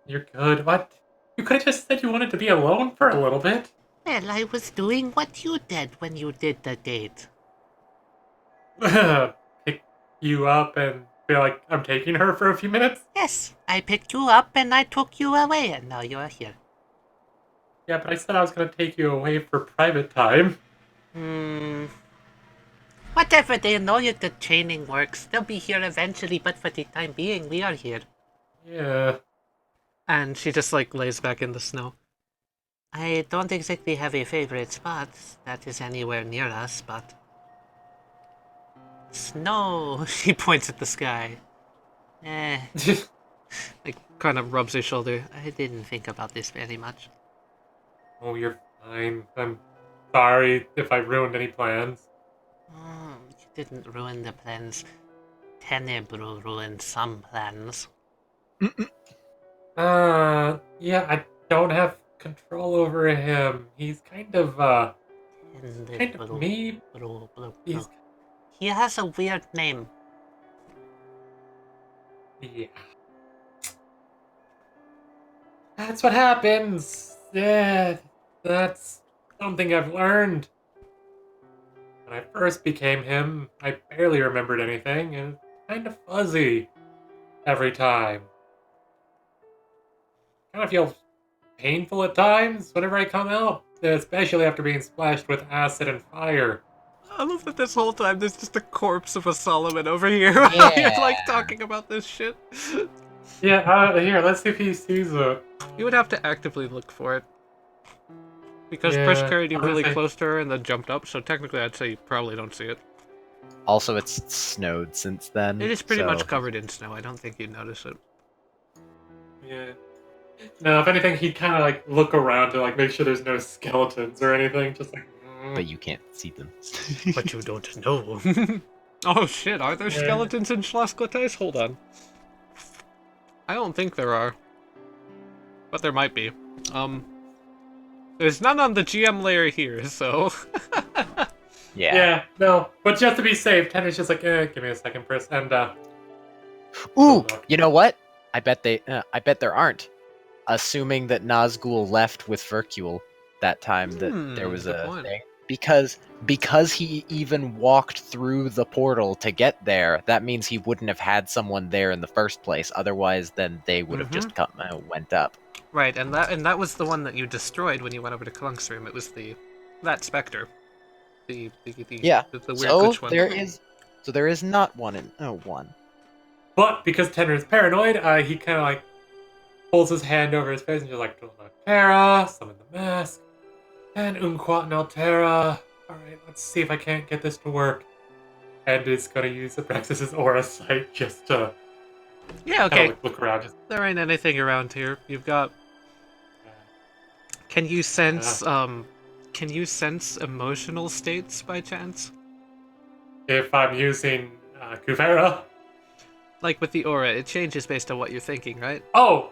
you're good. What? You could have just said you wanted to be alone for a little bit. Well, I was doing what you did when you did the date. Pick you up and feel like I'm taking her for a few minutes? Yes, I picked you up and I took you away, and now you're here. Yeah, but I said I was gonna take you away for private time. Whatever, they know that the training works. They'll be here eventually, but for the time being, we are here. Yeah. And she just like lays back in the snow. I don't exactly have a favorite spot that is anywhere near us, but... Snow! She points at the sky. Like kind of rubs her shoulder. I didn't think about this very much. Oh, you're fine. I'm sorry if I ruined any plans. You didn't ruin the plans. Tenrier ruined some plans. Yeah, I don't have control over him. He's kind of me. He's, He has a weird name. yeah. That's what happens. Yeah, that's something I've learned. When I first became him, I barely remembered anything, and it's kind of fuzzy every time. Kind of feels painful at times whenever I come out, especially after being splashed with acid and fire. I love that this whole time there's just a corpse of a Solomon over here while you're like talking about this shit. Yeah, here, let's see if he sees it. You would have to actively look for it. Because Yeah, Pris carried you I was really gonna say- close to her and then jumped up, so technically I'd say you probably don't see it. Also, it's snowed since then. It is pretty so- much covered in snow. I don't think you'd notice it. Yeah. No, if anything, he'd kind of like look around to like make sure there's no skeletons or anything. Just like. But you can't see them. But you don't know. Oh shit, are there Yeah. skeletons in Schloss Hold on. I don't think there are. But there might be. There's none on the GM layer here, so... Yeah, no. But just to be safe, Tenri's just like, give me a second, Pris, and Ooh, you know what? I bet there aren't. Assuming that Nazgul left with Vercule that time that there was good a point. thing. Because he even walked through the portal to get there, that means he wouldn't have had someone there in the first place. Otherwise, then they would have just went up. Right, and that was the one that you destroyed when you went over to Klunk's room. It was that specter. The weird So glitch one. there is not one in one. but because Tenri is paranoid, he kind of like pulls his hand over his face and just like, Terra, summon the mask, and Unquat Altera. Alright, let's see if I can't get this to work. And is gonna use Abraxas' aura sight just to Yeah, kind okay. of like look around. Just, There ain't anything around here. You've got... Can you sense emotional states by chance? if I'm using Kuvera. Like with the aura, it changes based on what you're thinking, right? Oh!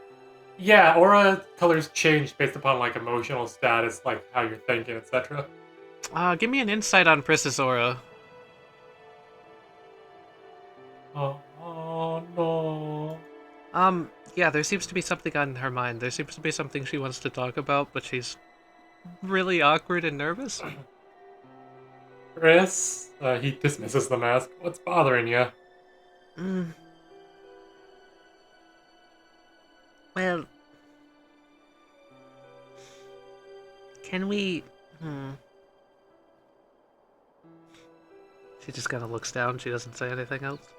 Yeah, aura colors change based upon like emotional status, like how you're thinking, etc. Give me an insight on Pris's aura. Oh no. Yeah, there seems to be something on her mind. There seems to be something she wants to talk about, but she's really awkward and nervous. Pris, he dismisses the mask. What's bothering you? Mm. Well, can we... She just kind of looks down. She doesn't say anything else.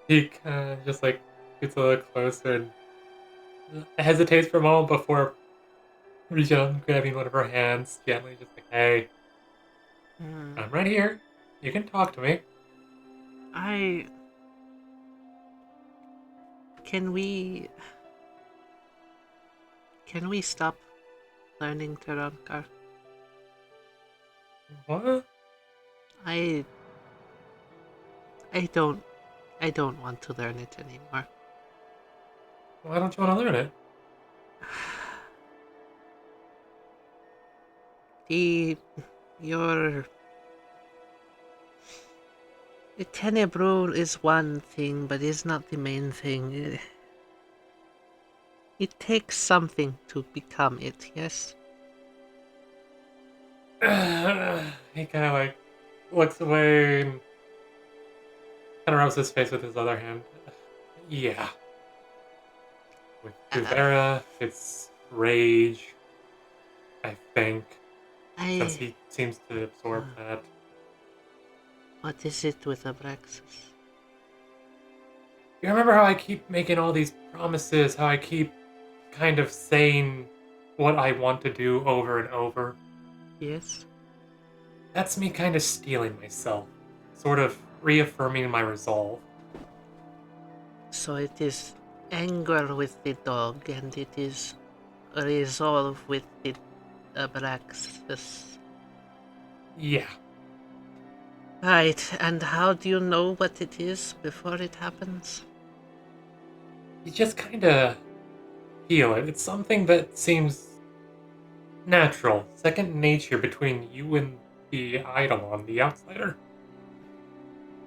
He kind of just like gets a little closer and hesitates for a moment before reaching out and grabbing one of her hands gently, just like, hey, I'm right here. You can talk to me. Can we stop learning Tarankar? What? I don't want to learn it anymore. Why don't you want to learn it? The Tenebro is one thing, but it's not the main thing. It takes something to become it, yes? He kind of like looks away and kind of rubs his face with his other hand. Yeah. With Kuvera, it's rage, I think, since he seems to absorb that. What is it with Abraxas? You remember how I keep making all these promises, how I keep kind of saying what I want to do over and over? Yes? That's me kind of stealing myself, sort of reaffirming my resolve. So it is anger with the dog, and it is resolve with the Abraxas. Yeah. Right, and how do you know what it is before it happens? You just kind of feel it. It's something that seems natural, second nature between you and the Eidolon, the outsider.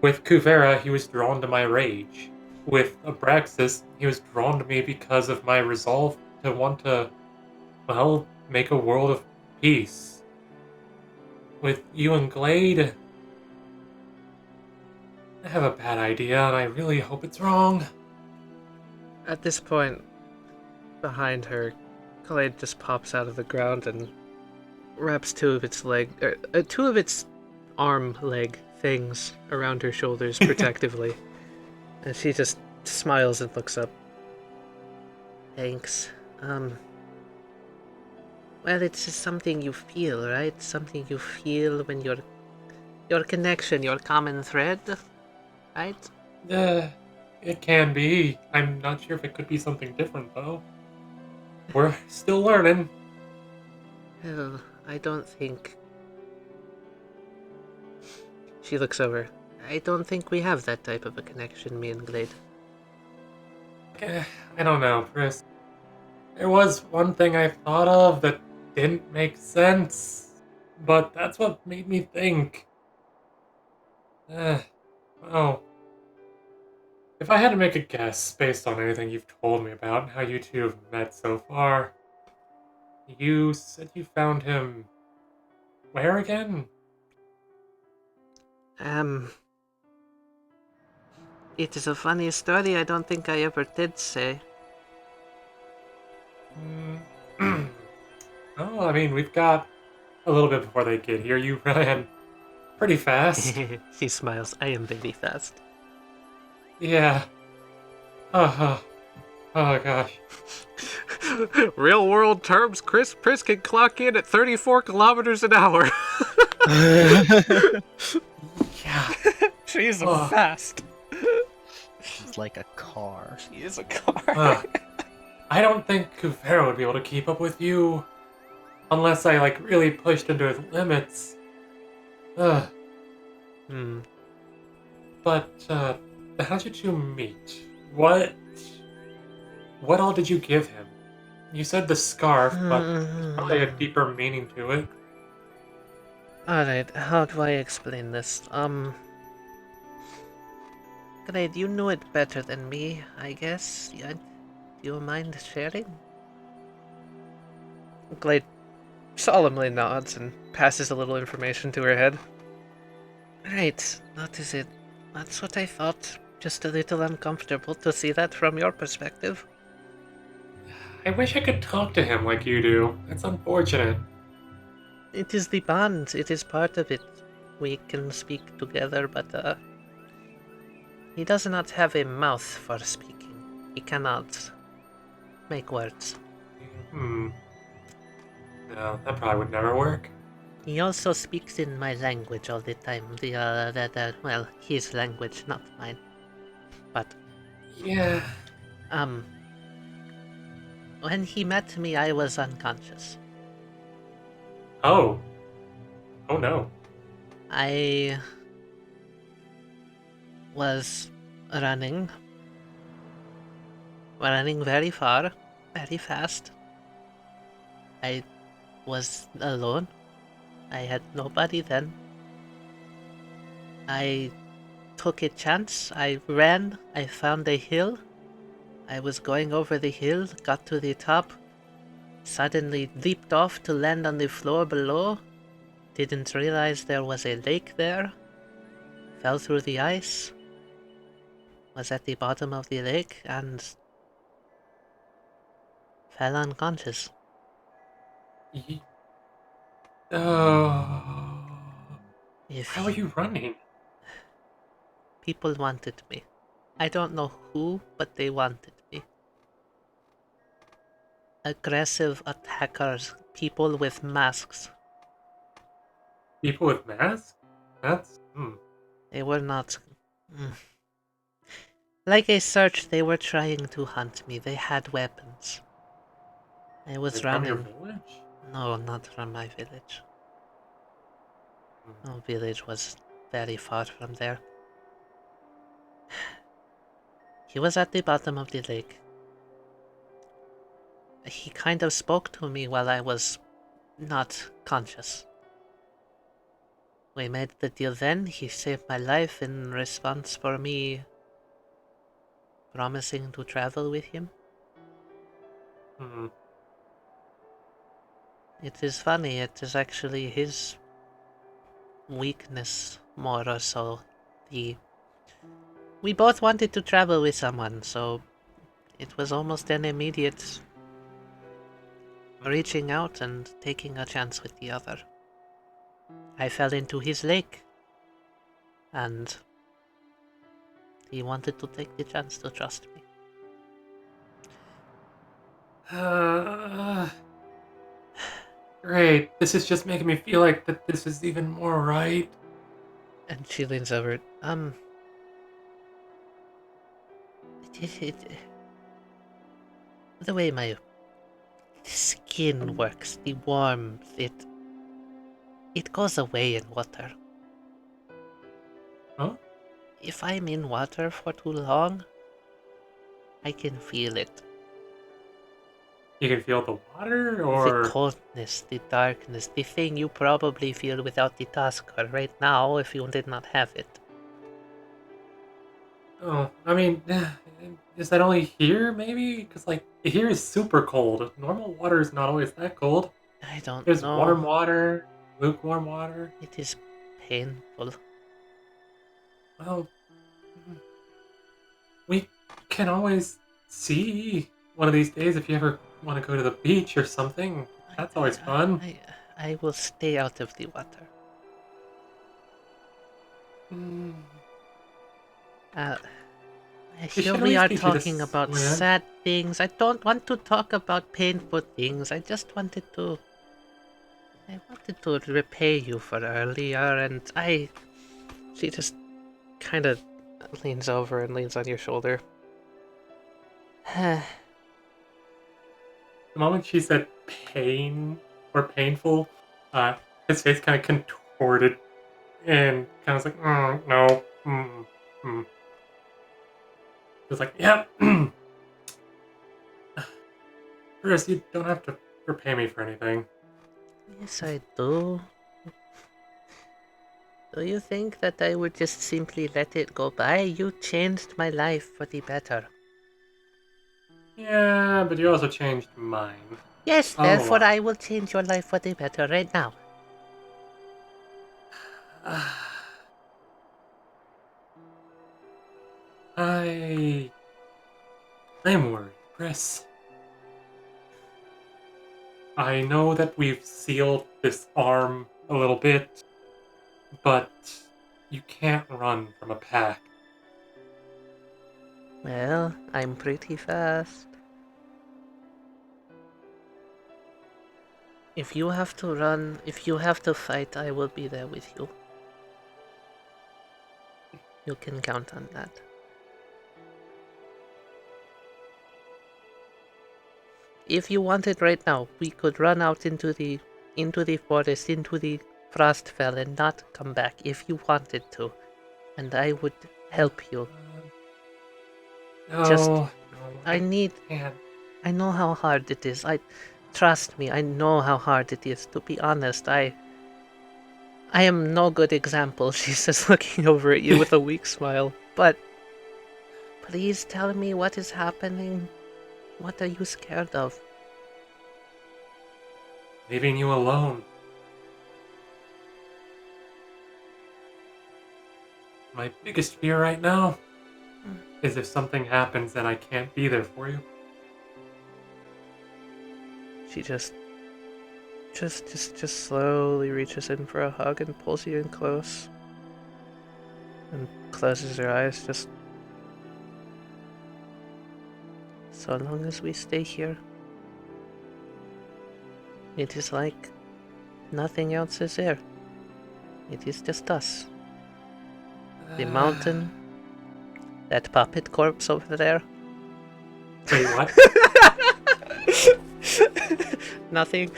With Kuvera, he was drawn to my rage. With Abraxas, he was drawn to me because of my resolve to want to, well, make a world of peace. With you and Glade, I have a bad idea, and I really hope it's wrong. At this point, behind her, Glade just pops out of the ground and wraps two of its arm leg things around her shoulders protectively. And she just smiles and looks up. Thanks. Well, it's just something you feel, right? Something you feel when your connection, your common thread, right? It can be. I'm not sure if it could be something different, though. We're still learning. Well, I don't think... She looks over. I don't think we have that type of a connection, me and Glade. I don't know, Pris. There was one thing I thought of that didn't make sense, but that's what made me think. Well, if I had to make a guess based on anything you've told me about and how you two have met so far, you said you found him where again? It is a funny story. I don't think I ever did say. Oh, I mean, we've got a little bit before they get here. You ran pretty fast. She smiles. I am very fast. Yeah. Oh gosh. Real world terms, Pris can clock in at 34 kilometers an hour. Yeah. She's Oh. fast. She's like a car. She is a car. I don't think Kuvera would be able to keep up with you unless I like really pushed into his limits. But how did you meet? What all did you give him? You said the scarf, but there's probably a deeper meaning to it. Alright, how do I explain this? Great, you knew it better than me, I guess. Yeah, do you mind sharing? Glade solemnly nods and passes a little information to her head. Right, that is it. That's what I thought. Just a little uncomfortable to see that from your perspective. I wish I could talk to him like you do. That's unfortunate. It is the bond, it is part of it. We can speak together, but he does not have a mouth for speaking. He cannot make words. Hmm. No, that probably would never work. He also speaks in my language all the time. Well, his language, not mine. But, Yeah. when he met me, I was unconscious. Oh. Oh no. I was running very far, very fast. I was alone. I had nobody then. I took a chance. I ran. I found a hill. I was going over the hill, got to the top, suddenly leaped off to land on the floor below. Didn't realize there was a lake there. Fell through the ice. Was at the bottom of the lake and fell unconscious. Ye- Oh. If Why were you running? people wanted me. I don't know who, but they wanted me. Aggressive attackers, people with masks. People with masks? That's. They were not. Mm. Like a search, they were trying to hunt me. They had weapons. I was From your running. village? No, not from my village. Hmm. No village was very far from there. He was at the bottom of the lake. He kind of spoke to me while I was not conscious. We made the deal then. He saved my life in response for me promising to travel with him. Hmm. It is funny, it is actually his weakness more or so. We both wanted to travel with someone, so it was almost an immediate reaching out and taking a chance with the other. I fell into his lake, and he wanted to take the chance to trust me. Great. This is just making me feel like that this is even more right. And she leans over. The way my skin works, the warmth, it goes away in water. Huh? If I'm in water for too long, I can feel it. You can feel the water, The or coldness, the darkness, the thing you probably feel without the Tusker right now if you did not have it. oh, I mean, is that only here? Maybe because like here is super cold. Normal water is not always that cold. I don't There's know. warm water, lukewarm water. It is painful. Well, we can always see one of these days if you ever want to go to the beach or something. That's always fun. I will stay out of the water. Mm, I should hear at we least are teach you to talking about swim. sad things. I don't want to talk about painful things. I wanted to repay you for earlier, and she just kind of leans over and leans on your shoulder. The moment she said pain or painful, his face kind of contorted and kind of was like, no, He was like, yeah, Pris, you don't have to repay me for anything. Yes, I do. Do you think that I would just simply let it go by? You changed my life for the better. Yeah, but you also changed mine. Yes, Oh, therefore wow. I will change your life for the better right now. I'm worried, Pris. I know that we've sealed this arm a little bit, but you can't run from a pack. Well, I'm pretty fast. If you have to run, if you have to fight, I will be there with you. You can count on that. If you want it right now, we could run out into the forest, into the Frostfell, and not come back if you wanted to. And I would help you. No, Just- no, I can't. know how hard it is. Trust me, I know how hard it is. To be honest, I am no good example, she says, looking over at you with a weak smile. But please tell me what is happening. What are you scared of? Leaving you alone. My biggest fear right now is if something happens and I can't be there for you. She just slowly reaches in for a hug and pulls you in close. And closes her eyes, just... So long as we stay here, it is like nothing else is there. It is just us. The mountain, that puppet corpse over there. Wait, what? Nothing.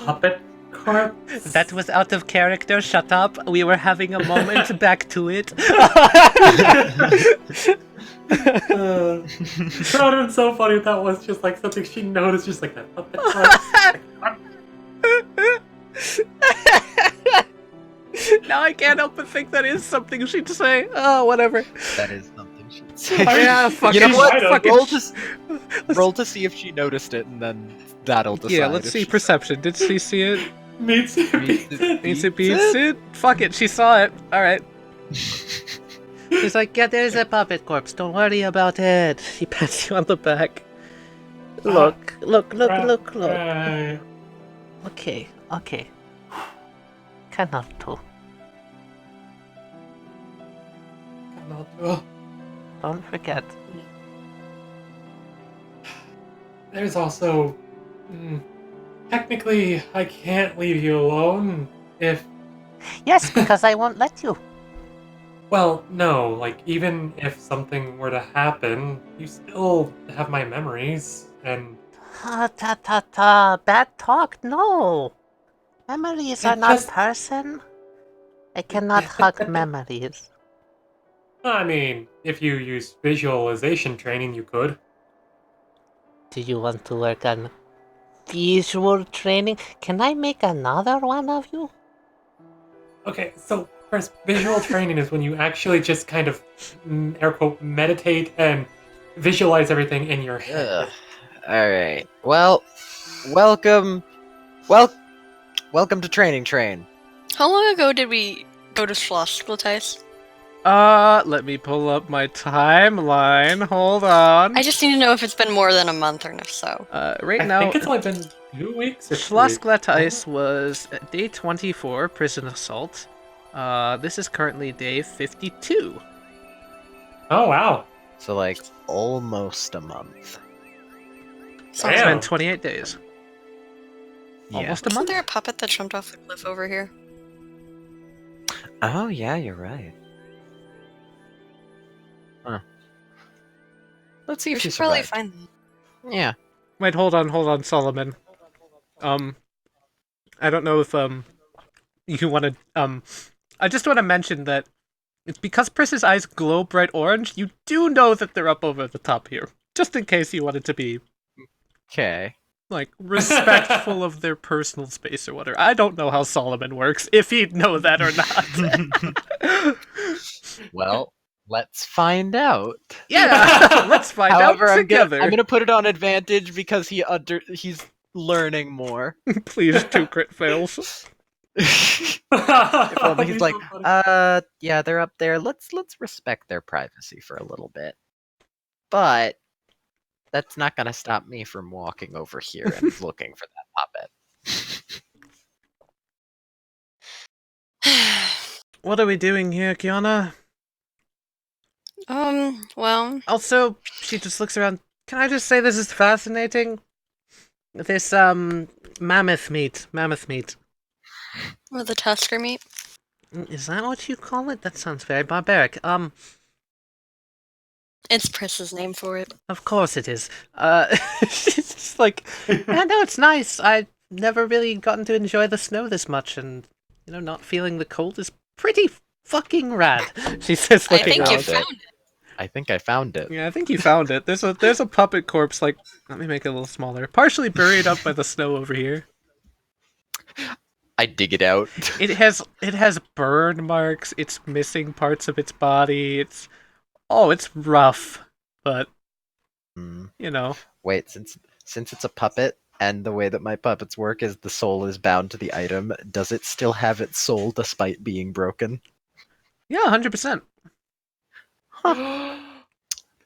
Puppet corpse? That was out of character. Shut up. We were having a moment. Back to it. That would have been so funny if that was just like something she noticed, just like that puppet corpse. Now I can't help but think that is something she'd say. Oh, whatever. That is something she'd say. Yeah, fuck You it. know what? Might have. Fuck it. Roll to see if she noticed it, and then that'll decide. Yeah, let's if see she- perception. Did she see it? Meets Meets it. Means it beats it? Fuck it, she saw it. Alright. He's like, yeah, there's a puppet corpse. Don't worry about it. He pats you on the back. Look. Right. Okay. Cannot do. Don't forget. There's also... technically, I can't leave you alone if... Yes, because I won't let you. Well, no, like, even if something were to happen, you still have my memories, and... Bad talk, no. Memories are not Just- person. I cannot hug memories. I mean, if you use visualization training, you could. Do you want to work on visual training? Can I make another one of you? Okay, so first, visual training is when you actually just kind of, air quote, meditate and visualize everything in your head. Ugh. All right. Well, welcome to Training Train. How long ago did we go to Schlossglatteis? Let me pull up my timeline. Hold on. I just need to know if it's been more than a month or so. Right I now, think it's only been 2 weeks or 3 Schloss weeks. Glatteis was day 24, prison assault. This is currently day 52. Oh, wow. So like almost a month. So it's Damn. been 28 days. Yeah. Almost a Isn't month? there a puppet that jumped off the cliff over here? Oh yeah, you're right. Huh. Let's see We if she should probably survived. find them. Yeah. Wait, hold on, Solomon. I don't know if, you want to, I just want to mention that it's because Pris's eyes glow bright orange, you do know that they're up over the top here. Just in case you wanted to be Okay. Like, respectful of their personal space or whatever. I don't know how Solomon works, if he'd know that or not. Well, let's find out. Yeah, let's find However, out I'm together. gonna put it on advantage because he's learning more. Please, 2 crit fails. If If only he's like, yeah, they're up there. Let's respect their privacy for a little bit. But that's not gonna stop me from walking over here and looking for that puppet. What are we doing here, Keyana? Well, Also, she just looks around. Can I just say this is fascinating? This, mammoth meat. with the Tusker meat. Is that what you call it? That sounds very barbaric. It's Pris's name for it. Of course it is. She's just like, yeah, no, it's nice. I've never really gotten to enjoy the snow this much, and, not feeling the cold is pretty fucking rad. She says, I looking think you around. found it. I think I found it. Yeah, I think you found it. There's a puppet corpse, like, let me make it a little smaller, partially buried up by the snow over here. I dig it out. It has burn marks. It's missing parts of its body. It's rough, but Wait, since it's a puppet, and the way that my puppets work is the soul is bound to the item, does it still have its soul despite being broken? Yeah, 100%.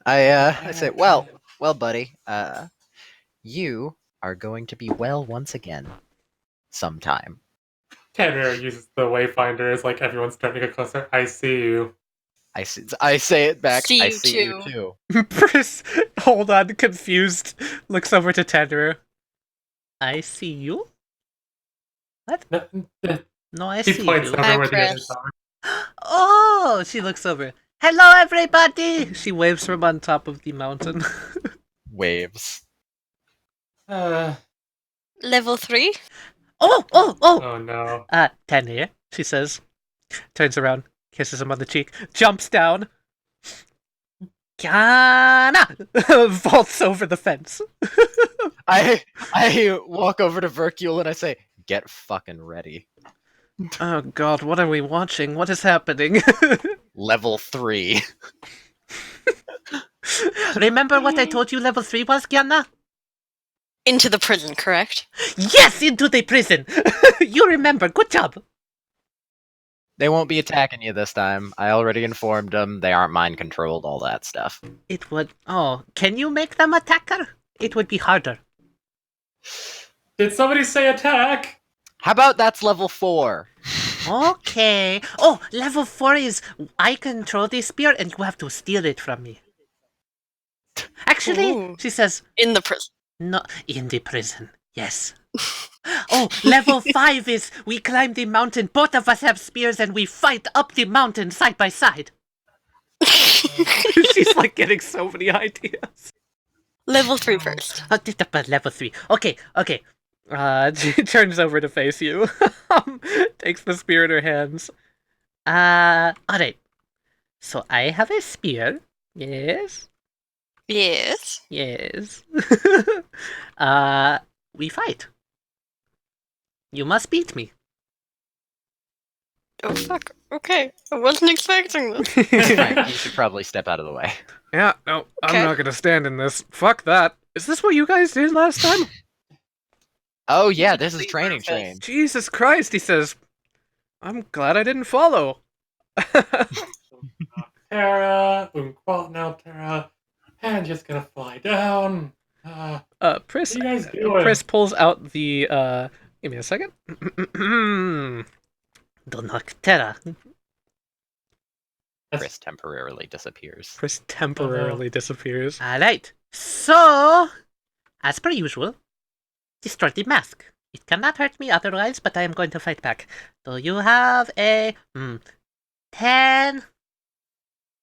I say, well, buddy, you are going to be well once again, sometime. Tenrier uses the Wayfinder as like everyone's starting to get closer. I see you. I say it back. See I you see you too. too. Pris, hold on, confused, looks over to Tenrier. I see you? What? No, I He see points you. over Hi, where the Pris. others are. Oh, she looks over. Hello, everybody! She waves from on top of the mountain. Waves. Level 3? Oh! Oh no. Tenrier, she says. Turns around, kisses him on the cheek, jumps down. Keyana! Vaults over the fence. I walk over to Vercule and I say, "Get fucking ready." Oh god, what are we watching? What is happening? Level 3. Remember what I told you level 3 was, Keyana? Into the prison, correct? Yes, into the prison! You remember, good job! They won't be attacking you this time. I already informed them. They aren't mind controlled, all that stuff. It would... Oh, can you make them attacker? It would be harder. Did somebody say attack? How about that's level 4? Okay. Oh, level 4 is I control the spear and you have to steal it from me. Actually, Ooh. she says, In the prison. no, in the prison. Yes. Oh, level 5 is we climb the mountain, both of us have spears, and we fight up the mountain side by side. She's like getting so many ideas. Level 3 first. Level 3. Okay. She turns over to face you. Takes the spear in her hands. Alright. So I have a spear. Yes. Yes. Yes. We fight. You must beat me. Oh fuck. Okay. I wasn't expecting this. Frank, you should probably step out of the way. Yeah, no, Okay. I'm not gonna stand in this. Fuck that. Is this what you guys did last time? Oh yeah, this is training train. Jesus Christ, he says. I'm glad I didn't follow. Terra, now Terra, and just gonna fly down. Pris, What are you guys doing? Pris pulls out the, give me a second. Donactera. Pris temporarily disappears. Pris temporarily disappears. Alright. So, as per usual, destroy the mask. It cannot hurt me otherwise, but I am going to fight back. Do you have a 10?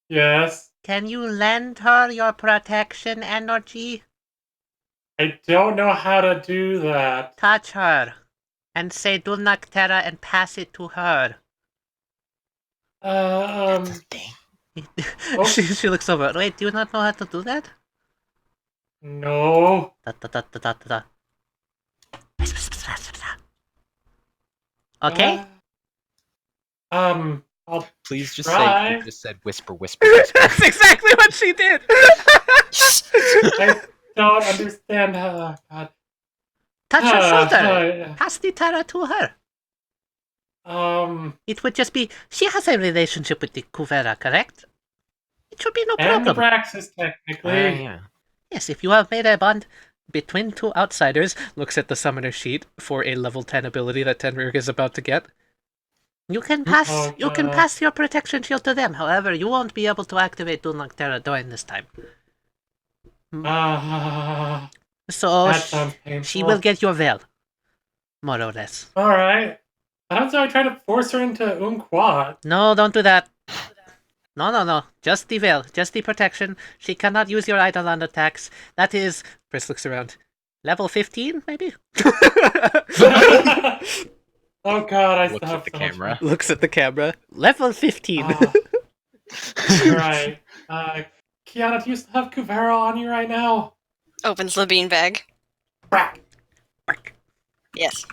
Yes. Can you lend her your protection energy? I don't know how to do that. Touch her. And say Dunactera and pass it to her. That's a thing. Oh. She looks over. Wait, do you not know how to do that? No. Da, da, da, da, da, da. Okay? I'll Please just try. say you just said whisper, whisper, whisper. That's exactly what she did. I don't understand. God. Touch her shoulder. Yeah. Pass the Tara to her. It would just be... She has a relationship with the Kuvera, correct? It should be no And the problem. Braxis, technically. Yeah. Yes, if you have made a bond between two outsiders, looks at the summoner sheet for a level 10 ability that Tenrier is about to get. You can pass Oh, you can God. pass your protection shield to them. However, you won't be able to activate Dunlak Terra during this time. So That sounds painful. she will get your veil. More or less. Alright. I don't know, I try to force her into Unquat. No, don't do that. No. Just the veil. Just the protection. She cannot use your Eidolon attacks. That is... Pris looks around. Level 15, maybe? Oh god, I Looks still at the have so much camera. Looks at the camera. Level 15. Alright. Keyana, do you still have Kuvera on you right now? Opens the beanbag. Crack. Yes.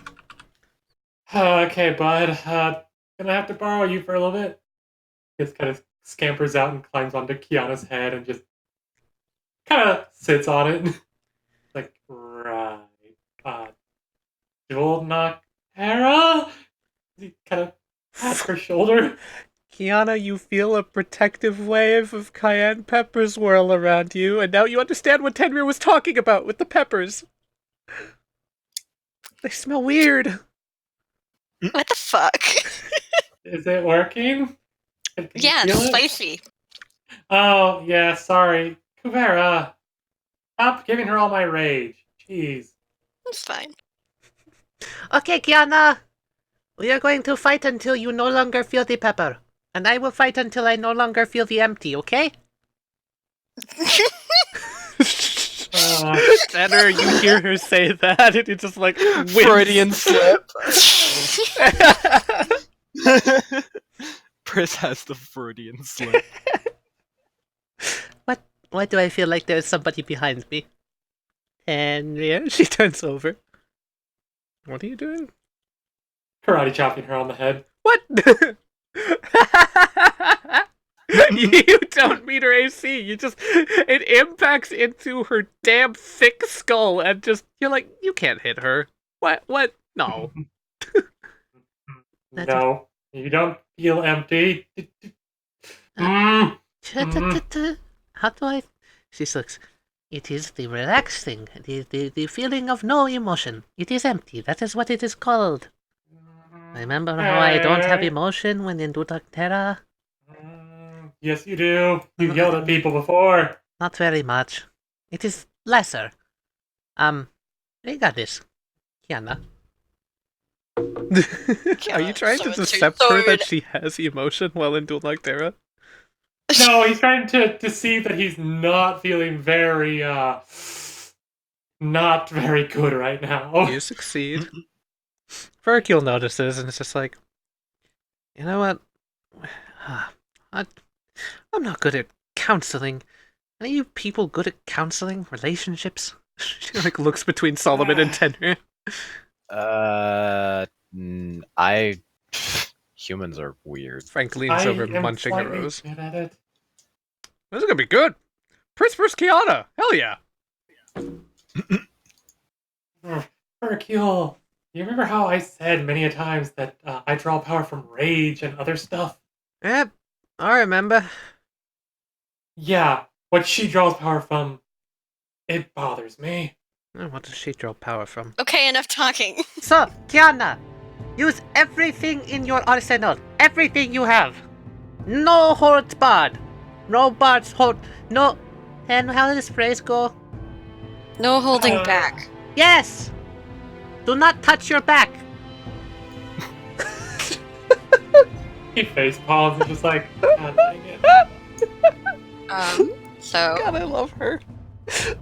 Okay, bud. Gonna have to borrow you for a little bit. Just kind of scampers out and climbs onto Kiana's head and just kind of sits on it. Like, right. Dual knock Hera? He kind of pats her shoulder. Keyana, you feel a protective wave of cayenne peppers swirl around you, and now you understand what Tenrier was talking about with the peppers. They smell weird. What the fuck? Is it working? Can you Yeah, feel it's it? spicy. Oh, yeah, sorry. Kuvera, stop giving her all my rage. Jeez. It's fine. Okay, Keyana. We are going to fight until you no longer feel the pepper. And I will fight until I no longer feel the empty, okay? Tanner, you hear her say that, and it's just like Freudian slip. Pris has the Freudian slip. Why do I feel like there's somebody behind me? Tenrier, she turns over. What are you doing? Karate chopping her on the head. What? You don't meet her AC. You just it impacts into her damn thick skull, and just you're like, you can't hit her. What? No. No, you don't feel empty. How do I... She looks... It is the relaxing, the feeling of no emotion. It is empty. That is what it is called. Remember how I don't have emotion when in Dunlak Terra? Yes, you do. You yelled at people before. Not very much. It is lesser. Regardless. Keyana. Are you trying to So it's her decept her that sword. she has emotion while in Dunlak Terra? No, he's trying to deceive that he's not feeling very, not very good right now. You succeed. Vergil notices, and it's just like, you know what? I'm not good at counseling. Are you people good at counseling relationships? She like looks between Solomon and Tenrier. Humans are weird. Frank leans I over, am munching a slightly rose. good at it. This is gonna be good. Pris vs. Keyana. Hell yeah. Hercule, you remember how I said many a times that I draw power from rage and other stuff? Yep, I remember. Yeah, what she draws power from, it bothers me. What does she draw power from? Okay, enough talking. So, Keyana, use everything in your arsenal. Everything you have. No holds barred. No bars hold. No. And how does this phrase go? No holding back. Yes! Do not touch your back. He face palms and just like, God dang it. So God, I love her.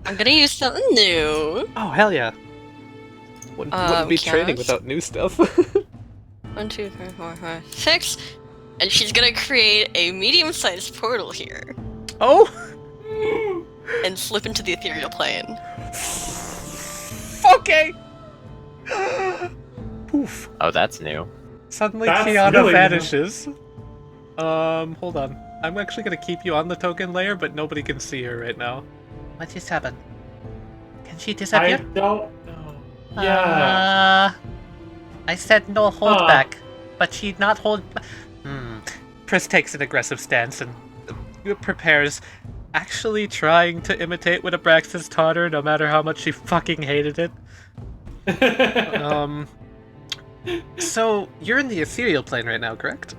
I'm gonna use something new. Oh, hell yeah. Wouldn't be training Keyana's? without new stuff. 1, 2, 3, 4, 5, 6. And she's gonna create a medium-sized portal here. Oh! and slip into the ethereal plane. Okay. Poof. Oh, that's new. Suddenly That's Keyana really vanishes. Hold on. I'm actually gonna keep you on the token layer, but nobody can see her right now. What just happened? Can she I disappear? don't know. Yeah. I said no holdback, but she not hold. Pris takes an aggressive stance and prepares, actually trying to imitate what Abraxas taught her, no matter how much she fucking hated it. So you're in the ethereal plane right now, correct?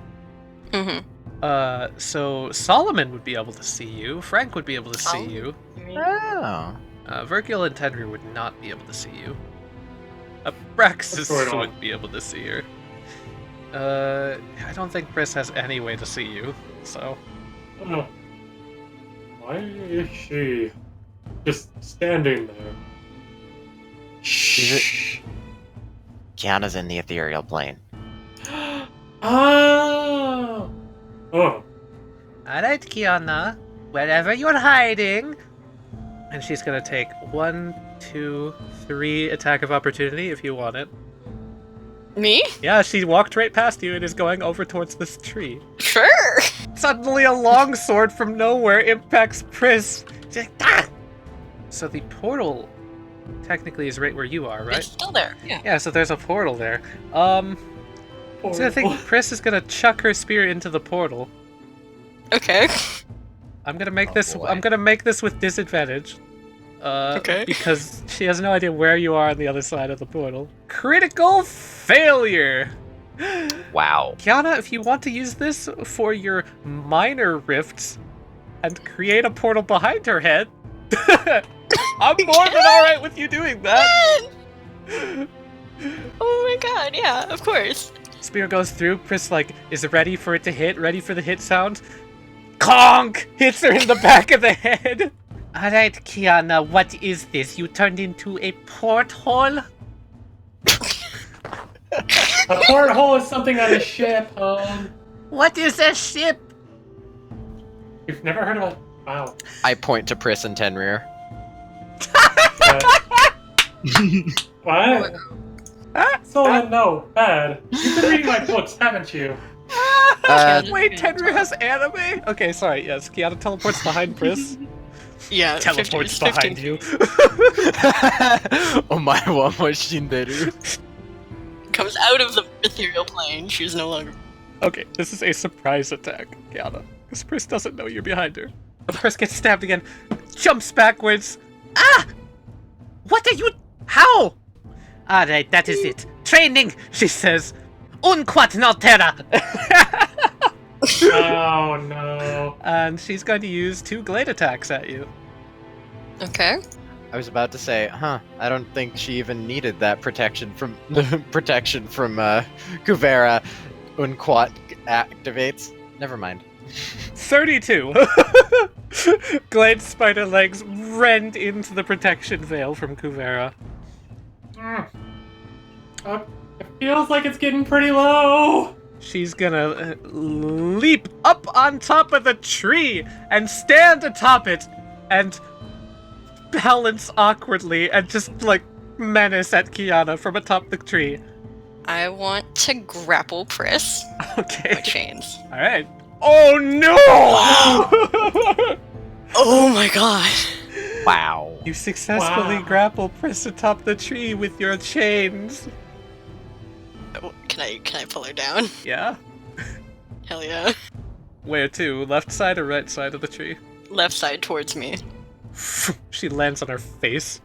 Mm-hmm. So Solomon would be able to see you. Frank would be able to see you. Oh. Virgil and Tenrier would not be able to see you. Abraxas What's going on? would be able to see her. I don't think Pris has any way to see you, so... Oh. Why is she just standing there? Shh. Keyana's in the ethereal plane. Oh. Oh. Alright, Keyana. Wherever you're hiding. And she's gonna take 1, 2, 3 attack of opportunity if you want it. Me? Yeah, she walked right past you and is going over towards this tree. Sure. Suddenly a long sword from nowhere impacts Pris. She's like, "Ah!" So the portal technically is right where you are, right? It's still there. Yeah. Yeah, so there's a portal there. So I think Pris is gonna chuck her spear into the portal. Okay. I'm gonna make Oh, this. boy. I'm gonna make this with disadvantage. Okay. Because she has no idea where you are on the other side of the portal. Critical failure. Wow. Keyana, if you want to use this for your minor rifts and create a portal behind her head, I'm more than alright with you doing that. Oh my god, yeah, of course. Spear goes through, Pris is ready for it to hit, ready for the hit sound. Conk! Hits her in the back of the head. Alright, Keyana, what is this? You turned into a porthole? A porthole is something on a ship. What is a ship? You've never heard of a... Wow. I point to Pris and Tenrier. What? So, no, bad. You've been reading my books, haven't you? Wait, Tenrier has anime? Okay, sorry, yes. Keyana teleports behind Pris. Yeah, Teleports 15. behind you. Omae wa mo shinderu. Comes out of the ethereal plane. She's no longer. Okay, this is a surprise attack, Keyana. Because Pris doesn't know you're behind her. Pris gets stabbed again, jumps backwards. Ah! What are you... How? Alright, that is it. Training! She says, Unquat Naltera! Oh, no. and she's going to use 2 glade attacks at you. Okay. I was about to say, I don't think she even needed that protection from Kuvera. Unquat activates. Never mind. 32. Glade spider legs rend into the protection veil from Kuvera. It feels like it's getting pretty low. She's gonna leap up on top of the tree and stand atop it and balance awkwardly and just menace at Keyana from atop the tree. I want to grapple Pris Okay. with chains. Alright. Oh no! Oh my god. Wow. You successfully Wow. grapple Pris atop the tree with your chains. Oh, can I pull her down? Yeah? Hell yeah. Where to? Left side or right side of the tree? Left side towards me. She lands on her face.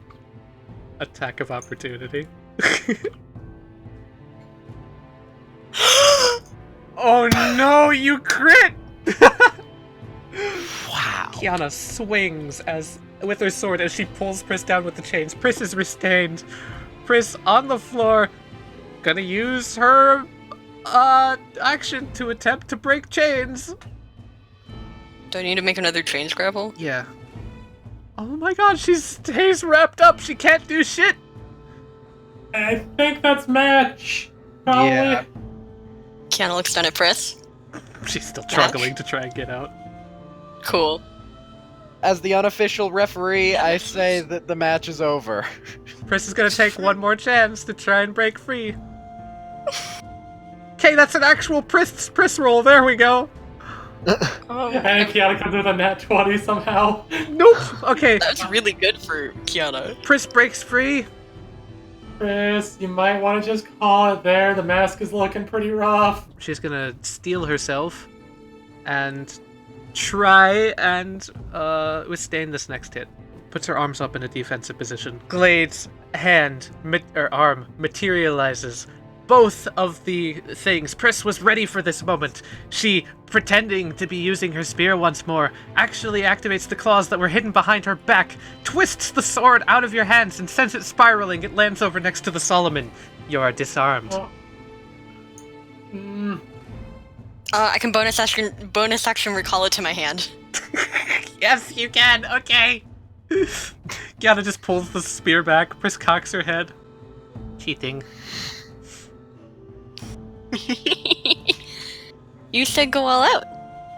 Attack of opportunity. Oh no, you crit! Wow. Keyana swings with her sword as she pulls Pris down with the chains. Pris is restrained. Pris on the floor, gonna use her action to attempt to break chains. Do I need to make another chains grapple? Yeah. Oh my god, she stays wrapped up. She can't do shit. I think that's match. Probably. Yeah. Keyana looks down at Pris. She's still struggling to try and get out. Cool. as the unofficial referee, I say that the match is over. Pris is gonna take one more chance to try and break free. Okay, that's an actual Pris roll. There we go. And Keyana comes with a nat 20 somehow. Nope. Okay, That's really good for Keyana. Pris breaks free. Pris, you might want to just call it there. The mask is looking pretty rough. She's gonna steel herself and try and withstand this next hit. Puts her arms up in a defensive position. Glade's arm materializes. Both of the things. Pris was ready for this moment. She, pretending to be using her spear once more, actually activates the claws that were hidden behind her back, twists the sword out of your hands, and sends it spiraling. It lands over next to the Solomon. You are disarmed. I can bonus action recall it to my hand. Yes, you can. Okay. Keyana just pulls the spear back. Pris cocks her head. Cheating. You said go all out.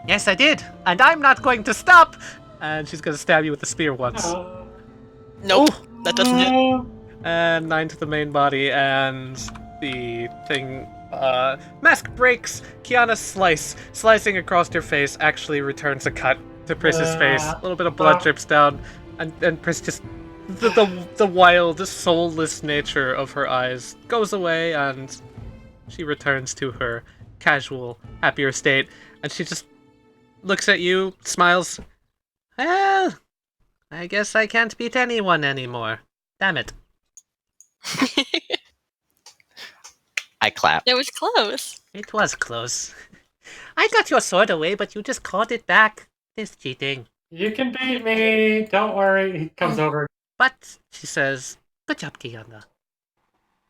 Yes, I did. And I'm not going to stop. And she's going to stab you with the spear once. Nope, that doesn't hit. And 9 to the main body, and the thing, mask breaks. Keyana's slicing across her face, actually returns a cut to Pris's face. A little bit of blood drips down, and Pris just, the wild, soulless nature of her eyes goes away, and she returns to her casual, happier state, and she just looks at you, smiles. Well, I guess I can't beat anyone anymore. Damn it. I clap. It was close. It was close. I got your sword away, but you just called it back. This cheating. You can beat me. Don't worry. He comes over. But, she says, good job, Keyana.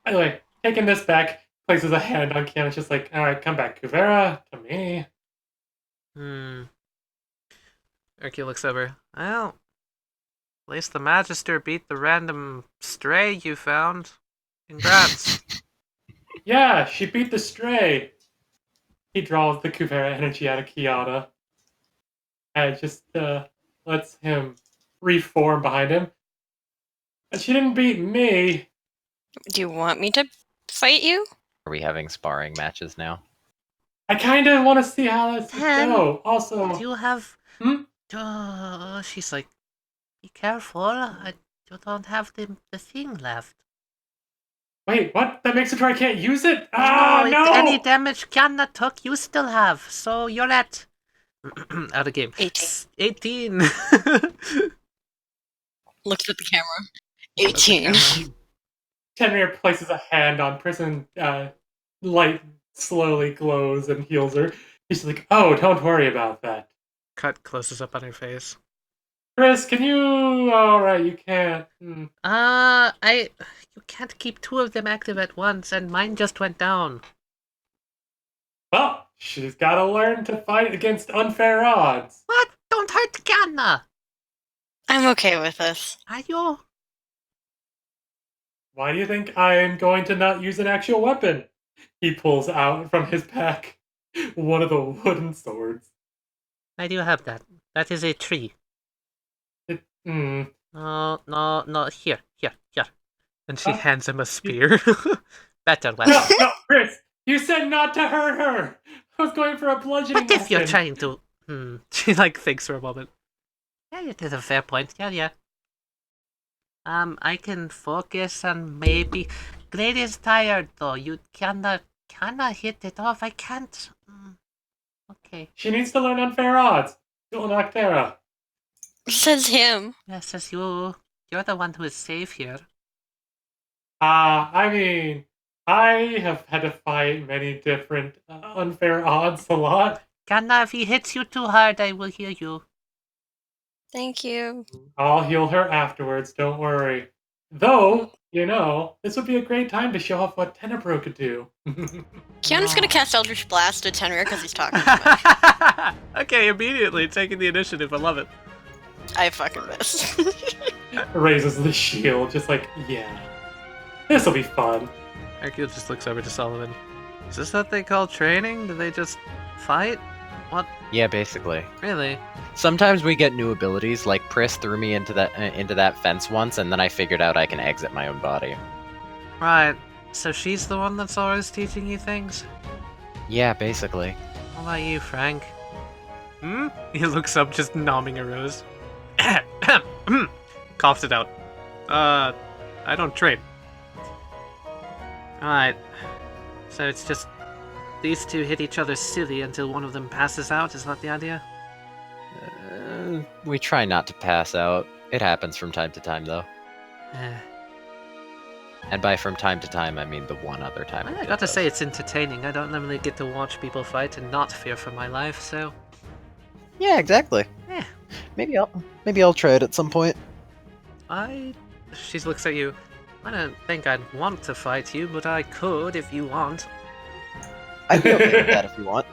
By the way, taking this back, places a hand on Keyana, just like, alright, come back, Kuvera, to me. Erky looks over. Well, at least the Magister beat the random stray you found. Congrats. Yeah, she beat the stray. He draws the Kuvera energy out of Keyana. And just lets him reform behind him. And she didn't beat me. Do you want me to fight you? Are we having sparring matches now? I kind of want to see how this Ten. go. Also, Do you have... she's like, be careful. You don't have the thing left. wait, what? That makes it where I can't use it? Oh, No! any damage Keyana took, you still have. So you're at... out of game. 18. Looks at the camera. 18. Tenrier places a hand on Pris and light slowly glows and heals her. He's like, oh, don't worry about that. Cut closes up on her face. Pris, can you... Alright, you can't. You can't keep 2 of them active at once, and mine just went down. Well, she's got to learn to fight against unfair odds. What? Don't hurt Keyana! I'm okay with this. Are you? Why do you think I'm going to not use an actual weapon? He pulls out from his pack one of the wooden swords. I do have that. That is a tree. No, here. And she hands him a spear. Better weapon. No, Pris! You said not to hurt her! I was going for a bludgeoning But if you're weapon. trying to... She, thinks for a moment. Yeah, it is a fair point. Yeah. I can focus and maybe... Glade is tired, though. You cannot hit it off. I can't... Okay. She needs to learn unfair odds. Dual Noctera. Says him. Yes, as you... You're the one who is safe here. I mean, I have had to fight many different unfair odds a lot. Keyana, if he hits you too hard, I will heal you. Thank you. I'll heal her afterwards, don't worry. Though, this would be a great time to show off what Tenebro could do. Keyana's gonna cast Eldritch Blast at Tenrier because he's talking too much. Okay, immediately taking the initiative. I love it. I fucking missed. Raises the shield, just like, yeah. This'll be fun. Erky just looks over to Sullivan. Is this what they call training? Do they just fight? What? Yeah, basically. Really? Sometimes we get new abilities, like Pris threw me into that fence once, and then I figured out I can exit my own body. Right. So she's the one that's always teaching you things? Yeah, basically. What about you, Frank? Hmm? He looks up, just nomming a rose. Coughs it out. I don't trade. Alright. So it's just these two hit each other silly until one of them passes out, is that the idea? We try not to pass out. It happens from time to time, though. Eh. And by from time to time, I mean the one other time. I got to say it's entertaining. I don't normally get to watch people fight and not fear for my life, so... Yeah, exactly. Yeah. Maybe I'll try it at some point. She looks at you. I don't think I'd want to fight you, but I could if you want. I'd be okay with that if you want.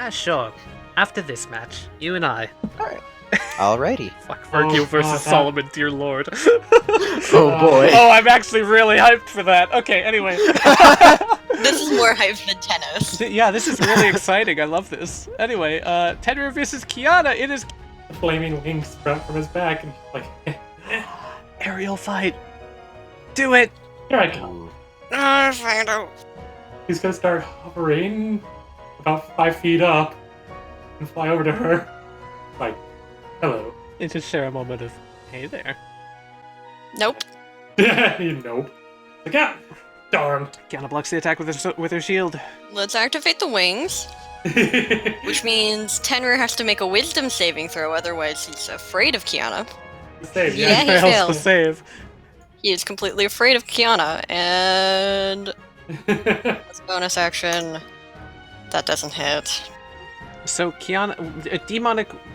Sure. After this match, you and I. Alright. Alrighty. Fuck, Virgil Oh, versus God, Solomon, dear lord. Oh boy. Oh, I'm actually really hyped for that. Okay, anyway. This is more hype than tennis. Yeah, this is really exciting. I love this. Anyway, Tenrier versus Keyana. It is The flaming wings sprout from his back, and he's like, aerial fight. Do it. here I come. Ooh. He's gonna start hovering about 5 feet up and fly over to her. Like, hello. And just share a moment of, hey there. Nope. Nope. Like, yeah, darn. Keyana blocks the attack with her shield. Let's activate the wings, which means Tenrier has to make a wisdom saving throw, otherwise he's afraid of Keyana. Save, Yeah, he Fails failed. to save. He is completely afraid of Keyana, and as a bonus action, that doesn't hit. So Keyana,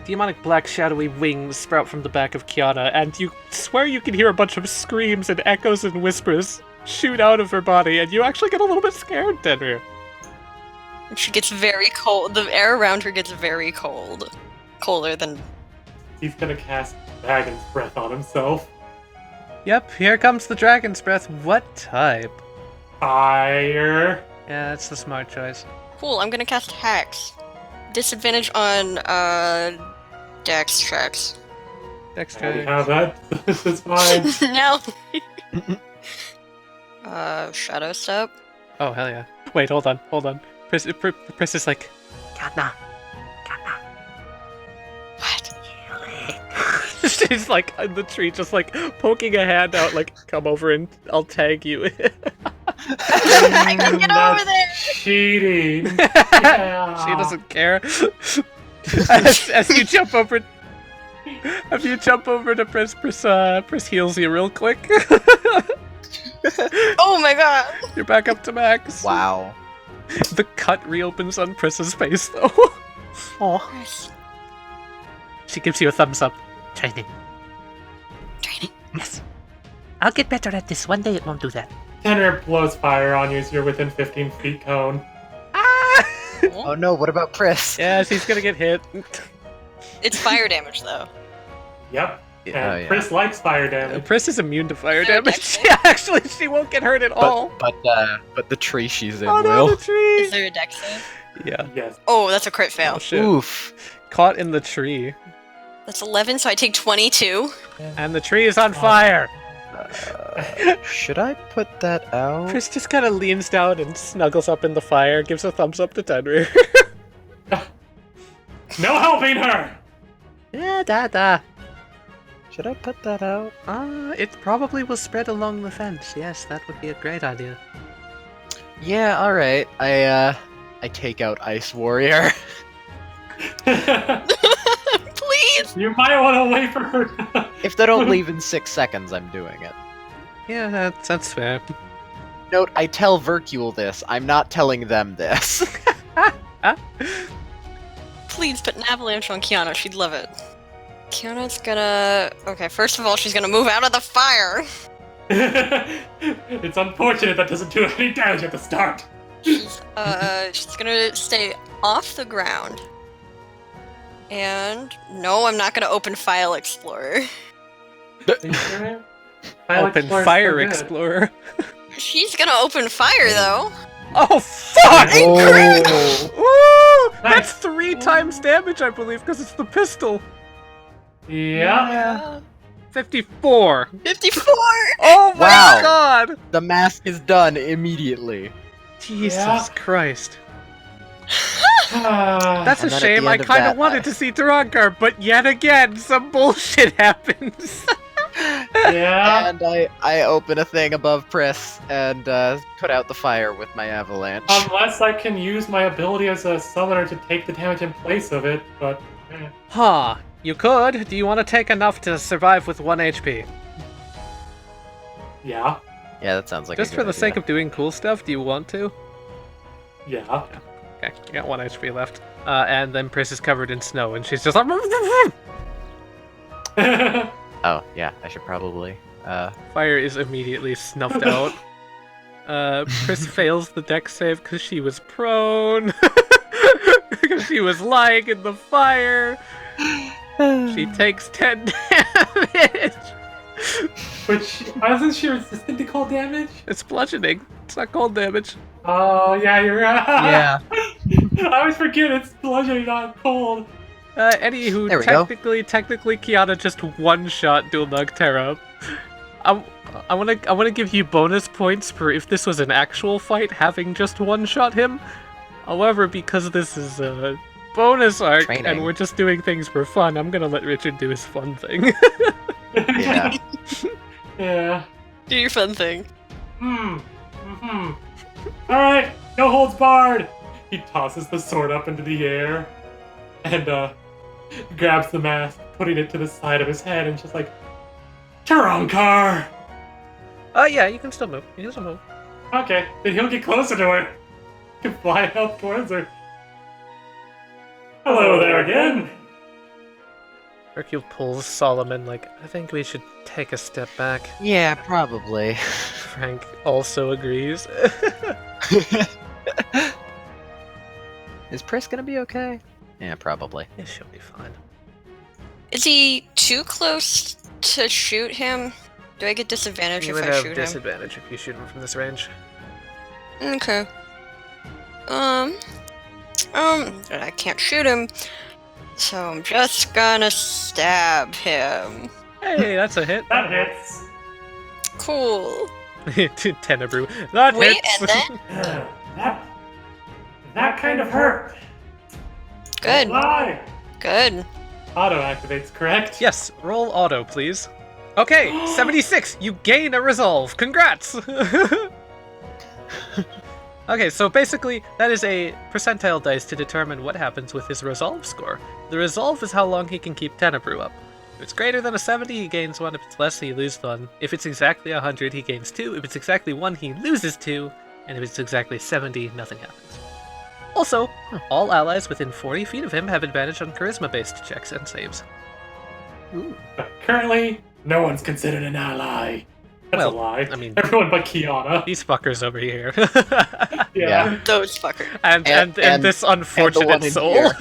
demonic black shadowy wings sprout from the back of Keyana, and you swear you can hear a bunch of screams and echoes and whispers shoot out of her body, and you actually get a little bit scared, Tenrier. She gets very cold. The air around her gets very cold. Colder than... He's gonna cast Dragon's Breath on himself. Yep, here comes the Dragon's Breath. What type? Fire. Yeah, that's the smart choice. Cool, I'm gonna cast Hex. Disadvantage on, Dex checks. I already Dexter. have that. This is fine. No! Shadow Step. Oh, hell yeah. Wait, hold on. Pris is like, Keyana. What? She's like in the tree, just like poking a hand out, like, come over and I'll tag you. I can get over That's there! cheating. Yeah. She doesn't care. as you jump over, to Pris heals you real quick. Oh my god! You're back up to max. Wow. The cut reopens on Pris's face, though. Oh. She gives you a thumbs up. Training. Training. Yes. I'll get better at this. One day it won't do that. Tenrier blows fire on you as you're within 15 feet cone. Ah! Oh no, what about Pris? Yeah, she's gonna get hit. It's fire damage, though. Yep. And Oh, yeah. Pris likes fire damage. Pris is immune to fire Is there a damage. dex Yeah, actually, she won't get hurt at all. But the tree she's in Oh no, will. the tree! Is there a dex save? Yeah. Yes. Oh, that's a crit fail. Oh shit. Oof. Caught in the tree. That's 11, so I take 22. And the tree is on fire! Should I put that out? Pris just kind of leans down and snuggles up in the fire, gives a thumbs up to Tenrier. No helping her! Yeah, da. Should I put that out? It probably will spread along the fence. Yes, that would be a great idea. Yeah, alright. I take out Ice Warrior. Please! You might want to wait for her. If they don't leave in 6 seconds, I'm doing it. Yeah, that's fair. Note, I tell Vircule this. I'm not telling them this. Please put an avalanche on Keyana, she'd love it. Keyana's gonna... Okay, first of all, she's gonna move out of the fire. It's unfortunate that doesn't do any damage at the start. She's gonna stay off the ground. And... No, I'm not gonna open File Explorer. Open Fire Explorer. She's gonna open fire, though. Oh, fuck! Oh. Woo! That's Nice. 3 times damage, I believe, because it's the pistol. Yeah. 54. 54! Oh my Wow. god! The mask is done immediately. Jesus Yeah. Christ. Ah, That's a And then at shame. the I end of kind that, of wanted to see Tarankar, but yet again, some bullshit happens. yeah. And I open a thing above Pris and put out the fire with my avalanche. Unless I can use my ability as a summoner to take the damage in place of it, but Huh. You could. Do you want to take enough to survive with 1 HP? yeah, Yeah, that sounds like Just for the sake of doing cool stuff, do you want to? yeah. Okay, you got 1 HP left. And then Pris is covered in snow, and she's just like... Oh, yeah, I should probably. Fire is immediately snuffed out. Pris fails the dex save because she was prone. Because she was lying in the fire. She takes 10 damage. Which, isn't she resistant to cold damage? It's bludgeoning. It's not cold damage. Oh, yeah, you're right. Yeah. I always forget it's bludgeoning, not cold. Anywho, There we go. technically, Keyana just one-shot Dual Noctera. I wanna give you bonus points for if this was an actual fight, having just one-shot him. However, because this is a bonus arc Training. and we're just doing things for fun, I'm gonna let Richard do his fun thing. Yeah. Yeah. Do your fun thing. Alright, no holds barred! He tosses the sword up into the air and grabs the mask, putting it to the side of his head, and just like, Tarankar! Yeah, you can still move. You can still move. Okay, then he'll get closer to her. He can fly up towards her. Hello there again! Hercule pulls Solomon like, I think we should take a step back. Yeah, probably. Frank also agrees. Is Pris gonna be okay? Yeah, probably. It should be fine. Is he too close to shoot him? Do I get disadvantage You if would I have shoot disadvantage if you shoot him from this range. him? Okay. I can't shoot him, so I'm just gonna stab him. Hey, that's a hit. That hits. Cool. Tenebrew. That Wait, hits. and then That kind of hurt. good, Why? good. Auto activates, correct? Yes, roll auto, please. Okay, 76. You gain a resolve. Congrats. Okay, so basically, that is a percentile dice to determine what happens with his resolve score. The resolve is how long he can keep Tenebrew up. If it's greater than a 70, he gains 1. If it's less, he loses 1. If it's exactly 100, he gains 2. If it's exactly 1, he loses 2. And if it's exactly 70, nothing happens. Also, all allies within 40 feet of him have advantage on charisma-based checks and saves. But currently, no one's considered an ally. That's Well, a lie. I mean- everyone but Keyana. These fuckers over here. Yeah. Those fuckers. and this unfortunate one in soul. here.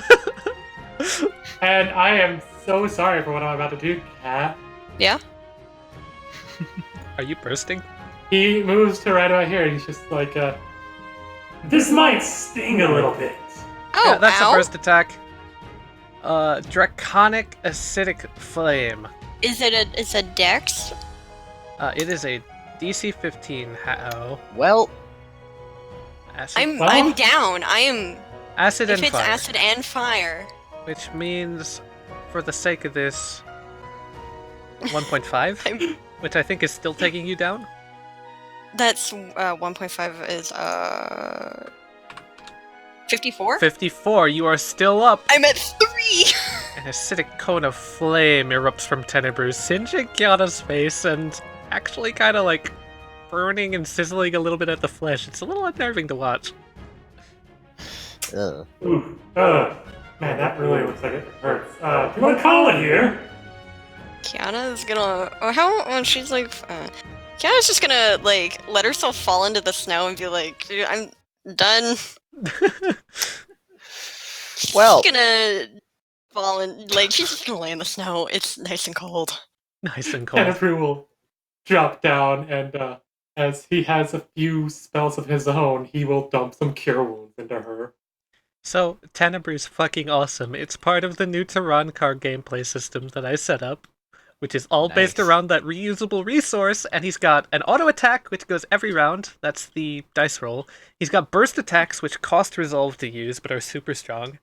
And I am so sorry for what I'm about to do, Cat. Yeah. Are you bursting? He moves to right about here, and he's just like, this might sting a little bit. Oh, Yeah, that's ow. the first attack. Draconic Acidic Flame. Is it a dex? It is a DC 15 Well, acid, I'm down. I am. acid If and it's fire, acid and fire. which means, for the sake of this, 1.5, I'm- which I think is still taking you down. That's 1.5 is 54. 54. You are still up. I'm at 3. An acidic cone of flame erupts from Tenebrew, singeing Keyana's face and actually kind of like burning and sizzling a little bit at the flesh. It's a little unnerving to watch. ugh. Ooh. Man, that really looks like it hurts. Do you want to call it here? Keyana is gonna. Oh, how? Well, she's like. Keyana's just gonna like let herself fall into the snow and be like, "Dude, I'm done." Well- she's gonna fall in. Like she's just gonna lay in the snow. It's nice and cold. Nice and cold. Tenebrew will drop down, and as he has a few spells of his own, he will dump some cure wounds into her. So, Tenebrie's fucking awesome. It's part of the new Tehran card gameplay system that I set up, which is all based Nice. around that reusable resource, and he's got an auto attack, which goes every round. That's the dice roll. He's got burst attacks, which cost resolve to use, but are super strong.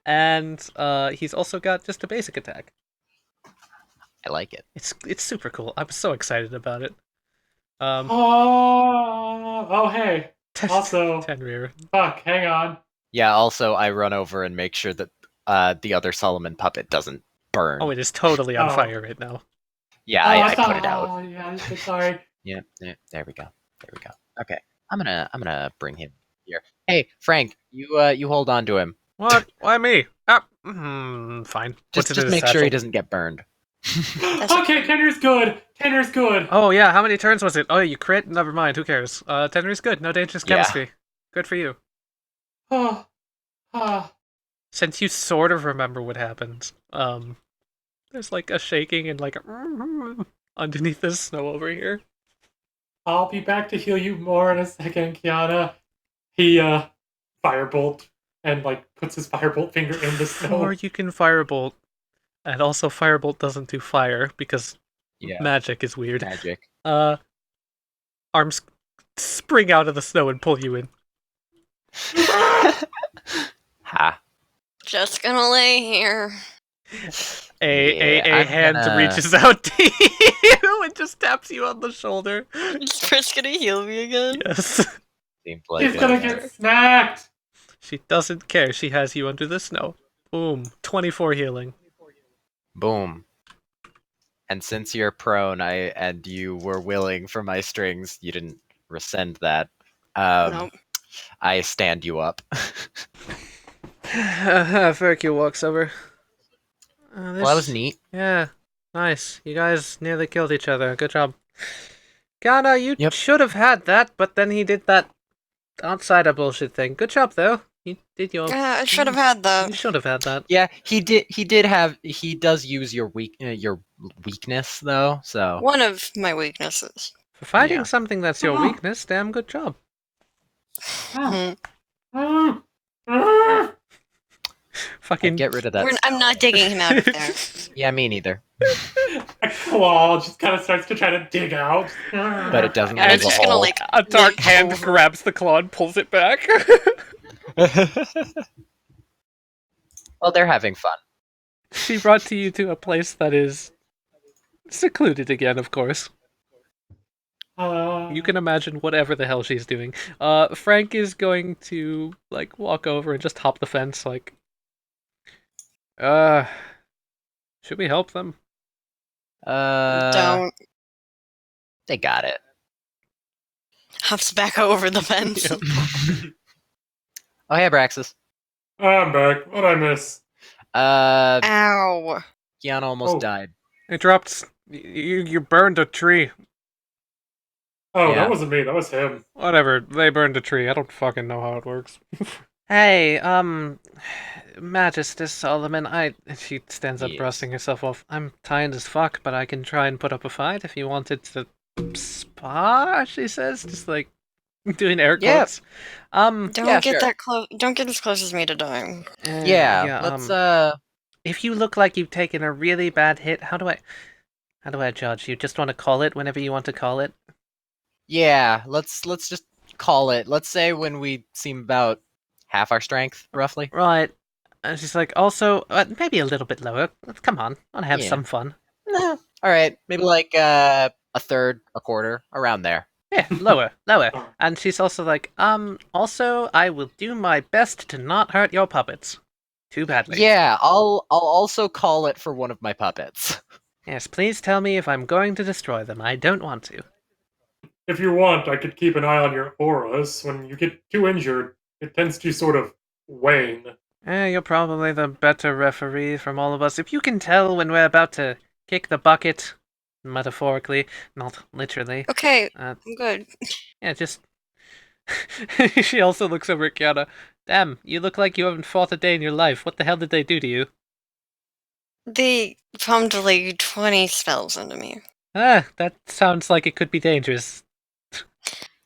And he's also got just a basic attack. I like it. It's super cool. I'm so excited about it. Oh, hey. Also, Tenrier. fuck, hang on. Yeah, also, I run over and make sure that the other Solomon puppet doesn't burn. Oh, it is totally on Oh. fire right now. Yeah, Oh, I thought- put it out. Oh, yeah, I'm so sorry. Yeah, there we go. There we go. Okay, I'm gonna bring him here. Hey, Frank, you hold on to him. What? Why me? Fine. Puts it in Just his make sure he satchel. doesn't get burned. Okay, Tender's good. Tender's good. Oh yeah, how many turns was it? Oh, you crit? Never mind, who cares? Tenrier's good. No dangerous Yeah. chemistry. Good for you. Oh, oh. Since you sort of remember what happened, there's like a shaking and like underneath this snow over here. I'll be back to heal you more in a second, Keyana. He, firebolt and, like, puts his firebolt finger in the snow. Or you can firebolt, and also firebolt doesn't do fire because Yeah, magic is weird. magic. Arms spring out of the snow and pull you in. Ha. Just gonna lay here. A I'm hand gonna- reaches out to you and just taps you on the shoulder. Is Pris gonna heal me again? Yes. Seems like He's gonna get snacked. She doesn't care. She has you under the snow. Boom. 24 healing. Boom. And since you're prone, and you were willing for my strings, you didn't rescind that. Nope. I stand you up. Ferkil walks over. Well, that was neat. Yeah. Nice. You guys nearly killed each other. Good job. Keyana, you Yep. should have had that, but then he did that outsider bullshit thing. Good job, though. You did your... Yeah, I should have had You that. should have had that. Yeah, he did have. He does use your weakness though. So One of my weaknesses. For fighting Yeah. something that's your weakness, damn good job. Mhm. Fucking... get rid of that. I'm not digging him out of there. Yeah, me neither. A claw just kind of starts to try to dig out. But it doesn't. And leave it's a just gonna hole. like A dark limp hand over. grabs the claw and pulls it back. Well, they're having fun. She brought you to a place that is secluded again, of course. You can imagine whatever the hell she's doing. Frank is going to, like, walk over and just hop the fence, like... Should we help them? Don't. They got it. Hops back over the fence. Yep. Oh, hey, Abraxas. I'm back. What'd I miss? Ow. Keyana almost Oh. died. It dropped... You burned a tree. Oh, Yeah. that wasn't me. That was him. Whatever, they burned a tree. I don't fucking know how it works. Hey, Magister Solomon, she stands up, Yes. brushing herself off. I'm tired as fuck, but I can try and put up a fight if you wanted to spar, she says, just like doing air Yeah. quotes. Don't Yeah, get sure. that close. Don't get as close as me to dying. Yeah, let's if you look like you've taken a really bad hit, how do I judge? You just want to call it whenever you want to call it? Yeah, let's just call it. Let's say when we seem about half our strength, roughly. Right. And she's like, also, maybe a little bit lower. Come on, I want to have Yeah. some fun. All right, maybe like a third, a quarter, around there. Yeah, lower, lower. Oh. And she's also like, also, I will do my best to not hurt your puppets. Too badly. Yeah, I'll also call it for one of my puppets. Yes, please tell me if I'm going to destroy them. I don't want to. If you want, I could keep an eye on your auras. When you get too injured, it tends to sort of wane. You're probably the better referee from all of us. If you can tell when we're about to kick the bucket, metaphorically, not literally. Okay, Uh, I'm good. yeah, just... She also looks over at Keyana. Damn, you look like you haven't fought a day in your life. What the hell did they do to you? They pumped like 20 spells into me. That sounds like it could be dangerous.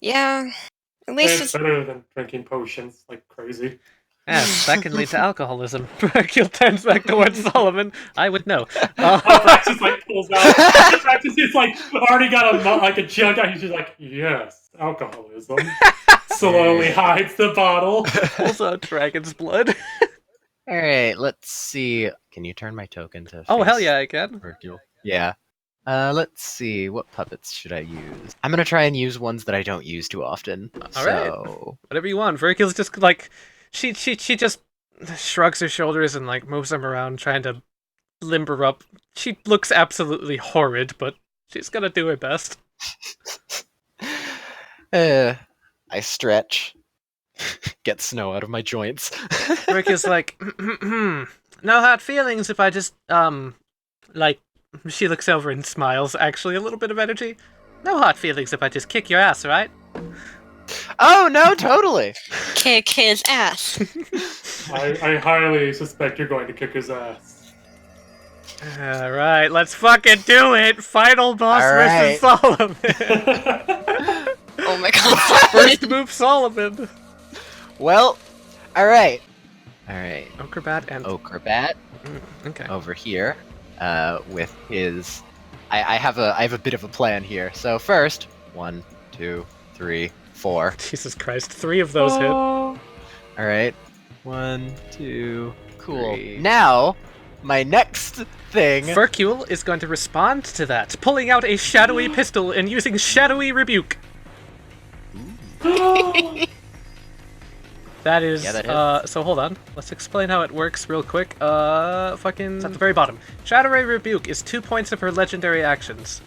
Yeah, at least It's it's better than drinking potions like crazy. Yeah, that can lead to alcoholism. Hercule turns back towards Solomon. I would know. Praxis like pulls out. Praxis is like already got a jug out. He's just like, yes, alcoholism. Slowly hides the bottle. Pulls out dragon's blood. All right, let's see. Can you turn my token to? Oh, hell face yeah, I can. Hercule? Yeah. Let's see. What puppets should I use? I'm gonna try and use ones that I don't use too often. All right. Whatever you want. Hercule's just like, she just shrugs her shoulders and like moves them around, trying to limber up. She looks absolutely horrid, but she's gonna do her best. I stretch. Get snow out of my joints. Hercule's like, no hard feelings if I just, like, she looks over and smiles, actually, a little bit of energy. No hard feelings if I just kick your ass, right? Oh, no, totally. Kick his ass. I highly suspect you're going to kick his ass. Alright, let's fucking do it! Final boss versus Solomon! Oh my god. First move Solomon! Well, alright. Okrabat and... Okrabat okay. over here, with his... I have a bit of a plan here. So first, 1, 2, 3, 4. Jesus Christ, 3 of those hit. Alright. 1, 2, cool. 3. Now, my next thing... Hercule is going to respond to that, pulling out a shadowy pistol and using Shadowy Rebuke. That is, Yeah, that so hold on. Let's explain how it works real quick. It's at the very bottom. Shadowy Rebuke is 2 points of her legendary actions.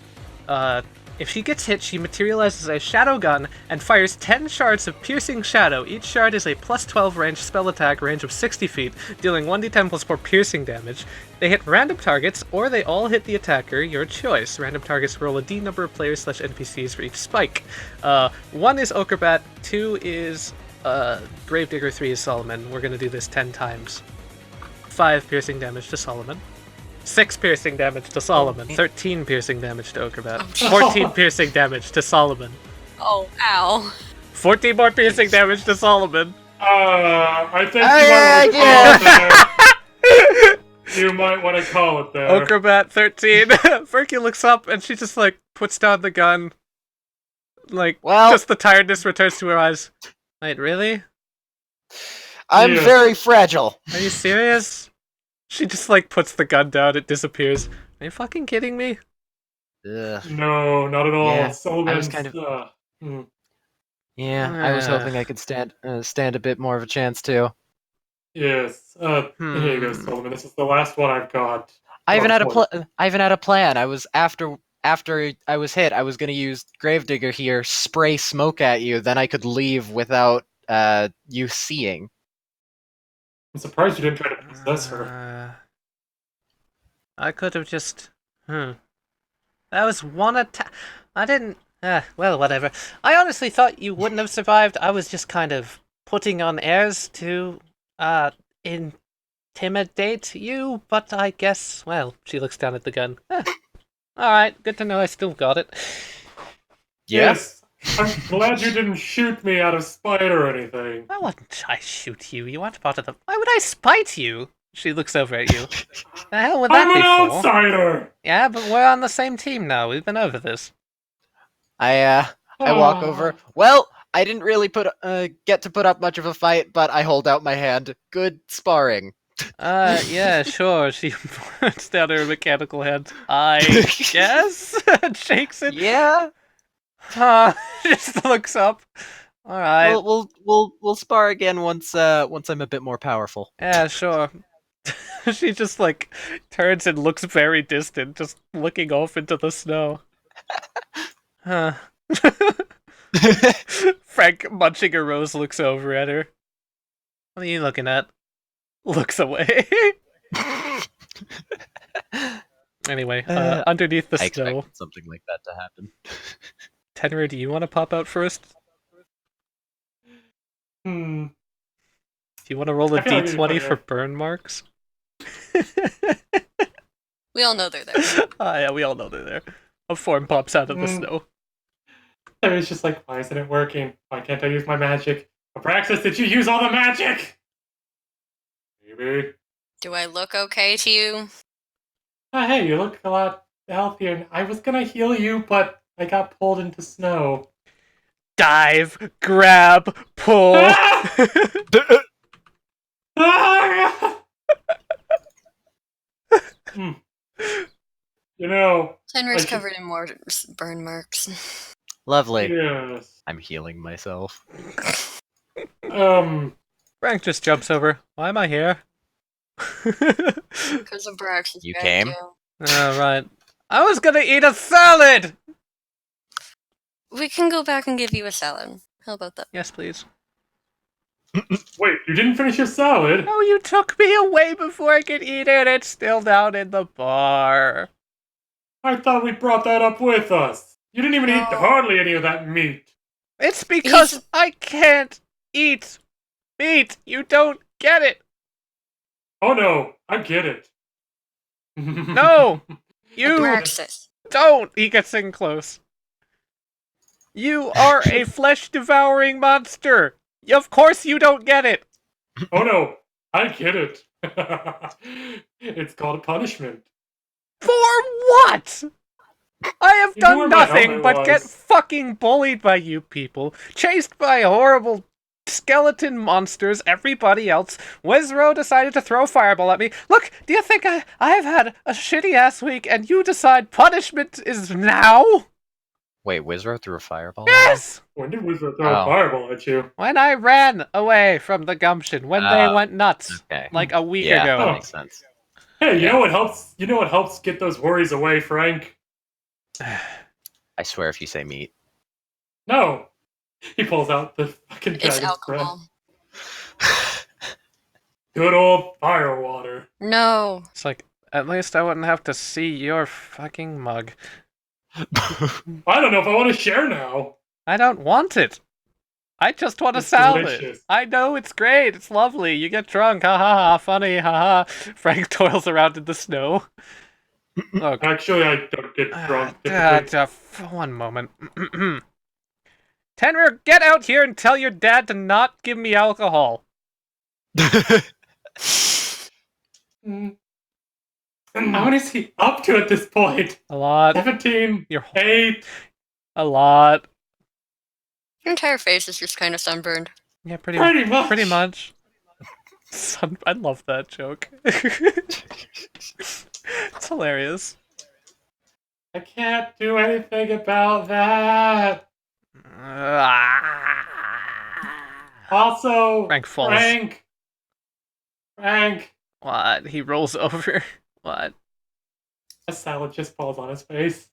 If she gets hit, she materializes a shadow gun and fires 10 shards of piercing shadow. Each shard is a plus 12 range spell attack, range of 60 feet, dealing 1d10 plus 4 piercing damage. They hit random targets, or they all hit the attacker, your choice. Random targets roll a d number of players / NPCs for each spike. 1 is Okrabat, 2 is Gravedigger, 3 is Solomon. We're gonna do this 10 times. 5 piercing damage to Solomon. 6 piercing damage to Solomon. 13 piercing damage to Okrabat. 14 piercing damage to Solomon. Oh, ow. 14 more piercing damage to Solomon. I think you might want to call it there. Okrabat 13. Ferky looks up and she just like puts down the gun. Like, just the tiredness returns to her eyes. Wait, really? I'm very fragile. Are you serious? She just like puts the gun down, it disappears. Are you fucking kidding me? Ugh. No, not at all. Yeah, Solomon's, I was kind of... Yeah, I was hoping I could stand a bit more of a chance too. Yes. Here you go, Solomon. This is the last one I've got. I even had a plan. I was after I was hit, I was gonna use Gravedigger here, spray smoke at you, then I could leave without you seeing. I'm surprised you didn't try to possess her. I could have just... That was one attack... I didn't... well, whatever. I honestly thought you wouldn't have survived. I was just kind of putting on airs to, intimidate you, but I guess... Well, she looks down at the gun. Alright, good to know I still got it. Yes. I'm glad you didn't shoot me out of spite or anything. Why wouldn't I shoot you? You aren't part of the... Why would I spite you? She looks over at you. The hell would that I'm be an for? outsider! Yeah, but we're on the same team now. We've been over this. I walk over. Well, I didn't really get to put up much of a fight, but I hold out my hand. Good sparring. Yeah, sure. She puts down her mechanical hand. I guess? Shakes it. Yeah. Just looks up. All right. We'll spar again once I'm a bit more powerful. Yeah, sure. She just like turns and looks very distant, just looking off into the snow. Huh. Frank, munching a rose, looks over at her. What are you looking at? Looks away. Anyway, underneath the I snow. expected something like that to happen. Tenrier, do you want to pop out first? Hmm. Do you want to roll a I feel like we d20 put for it. burn marks? We all know they're there. Yeah, we all know they're there. A form pops out of the snow. I was just like, why isn't it working? Why can't I use my magic? Abraxas, did you use all the magic? Maybe. Do I look okay to you? Oh, hey, you look a lot healthier. I was gonna heal you, but I got pulled into snow. Dive, grab, pull. Ah! Hmm. You know, Tenrier's I should- covered in more burn marks. Lovely. yes. I'm healing myself. Frank just jumps over. Why am I here? Because of Brax's You bad came? deal. Alright. I was gonna eat a salad! We can go back and give you a salad. How about that? Yes, please. Wait, you didn't finish your salad? No, you took me away before I could eat it. It's still down in the bar. I thought we brought that up with us. You didn't even eat No. hardly any of that meat. It's because He's- I can't eat meat. You don't get it. Oh no, I get it. No, you Abraxas. don't. He gets in close. You are a flesh-devouring monster. Of course you don't get it. Oh no, I get it. It's called punishment. For what? I have You know done where my nothing helmet but get was. fucking bullied by you people, chased by horrible skeleton monsters, everybody else. Wizro decided to throw a fireball at me. Look, do you think I've had a shitty-ass week and you decide punishment is now? Wait, Wizro threw a fireball? Yes! When did Wizard throw a Oh. fireball at you? When I ran away from the gumption, when they Oh, went nuts, Okay. like a week Yeah, ago. that makes sense. Hey, you Yeah. know what helps? You know what helps get those worries away, Frank? I swear if you say meat. No. He pulls out the fucking It's dragon's breath. alcohol. Good old fire water. No. It's like, at least I wouldn't have to see your fucking mug. I don't know if I want to share now. I don't want it. I just want a It's salad. delicious. I know it's great. It's lovely. You get drunk. Ha ha ha. Funny. Ha ha. Frank toils around in the snow. Look. Actually, I don't get drunk. typically. One moment. Tenrier, get out here and tell your dad to not give me alcohol. Mm. How many is he up to at this point? A lot. 17, You're 8. a lot. Your entire face is just kind of sunburned. Yeah, pretty Pretty much. I love that joke. It's hilarious. I can't do anything about that. Also, Frank falls. Frank. What? He rolls over. What? A salad just falls on his face.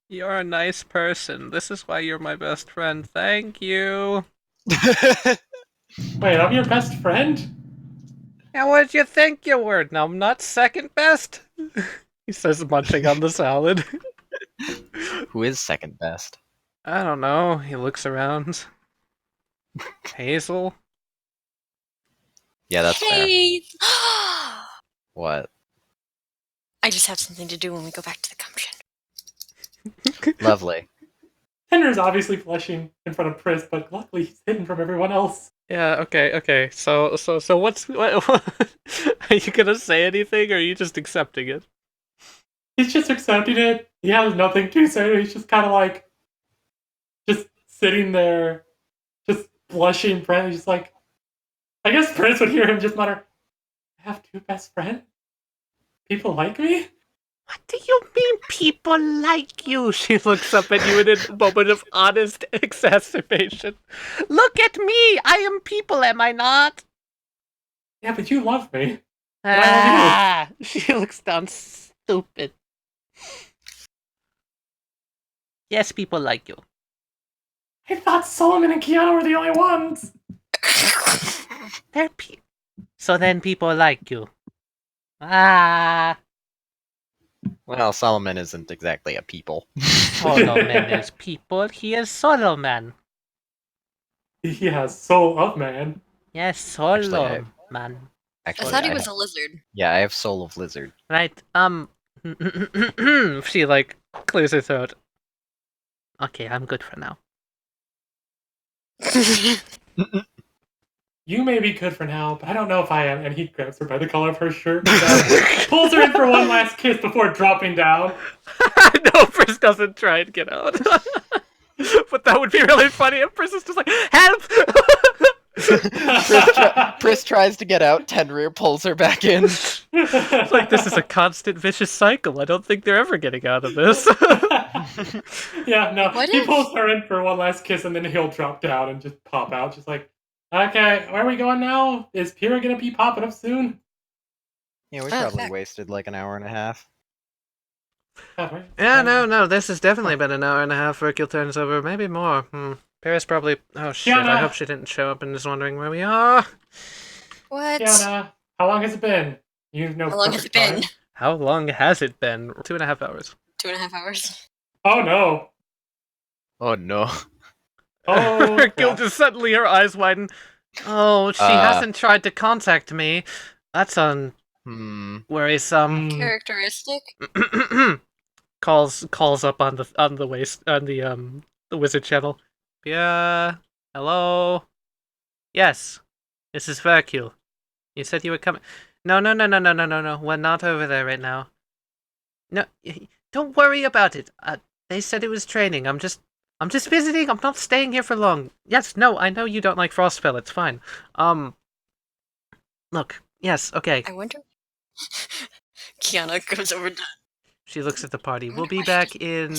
You're a nice person. This is why you're my best friend. Thank you. Wait, I'm your best friend? Now, what did you think you were? Now, I'm not second best. He says, munching on the salad. Who is second best? I don't know. He looks around. Hazel? Yeah, that's fair. Hey! What? I just have something to do when we go back to the gumption. Lovely. Henry's obviously flushing in front of Pris, but luckily he's hidden from everyone else. Yeah, okay. So what are you gonna say anything, or are you just accepting it? He's just accepting it. He has nothing to say. He's just kind of like, just sitting there, just blushing. Friendly, just like, I guess Pris would hear him just mutter, "I have two best friends. People like me." What do you mean people like you? She looks up at you in a moment of honest exacerbation. Look at me! I am people, am I not? Yeah, but you love me. Ah, she looks down stupid. Yes, people like you. I thought Solomon and Keyana were the only ones. They're so then people like you. Ah, Well, Solomon isn't exactly a people. Solomon is people. He is Solomon. He has soul of man. Yes, Actually, Solomon. I Actually, thought he was a lizard. Yeah, I have soul of lizard. Right, she, like, clears her throat. Okay, I'm good for now. you may be good for now, but I don't know if I am. And he grabs her by the collar of her shirt, pulls her in for one last kiss before dropping down. No, Pris doesn't try and get out. But that would be really funny if Pris is just like, help! Pris tries to get out. Tenrier pulls her back in. It's like, this is a constant vicious cycle. I don't think they're ever getting out of this. Yeah, no. What He if- pulls her in for one last kiss, and then he'll drop down and just pop out. Just like, okay, where are we going now? Is Pyrrha gonna be popping up soon? Yeah, we Oh, probably heck. wasted like an hour and a half. Yeah, no, this has definitely been an hour and a half. Hercule turns over, maybe more. Paris probably... Oh, shit, I Keyana! hope she didn't show up and is wondering where we are. What? Keyana, how long has it been? You know How long has it perfect been? time. How long has it been? 2.5 hours. 2.5 hours. Oh, no. Oh no. Oh, Hercule crap. just suddenly, her eyes widen. Oh, she hasn't tried to contact me. That's worrisome. Hmm. Characteristic? calls up on the wizard channel. Yeah, hello. Yes, this is Hercule. You said you were coming. No. We're not over there right now. No, don't worry about it. They said it was training. I'm just visiting. I'm not staying here for long. Yes, no, I know you don't like Frostfell. It's fine. Look. Yes, okay. I wonder. Keyana goes over to. She looks at the party. I We'll wonder be why back in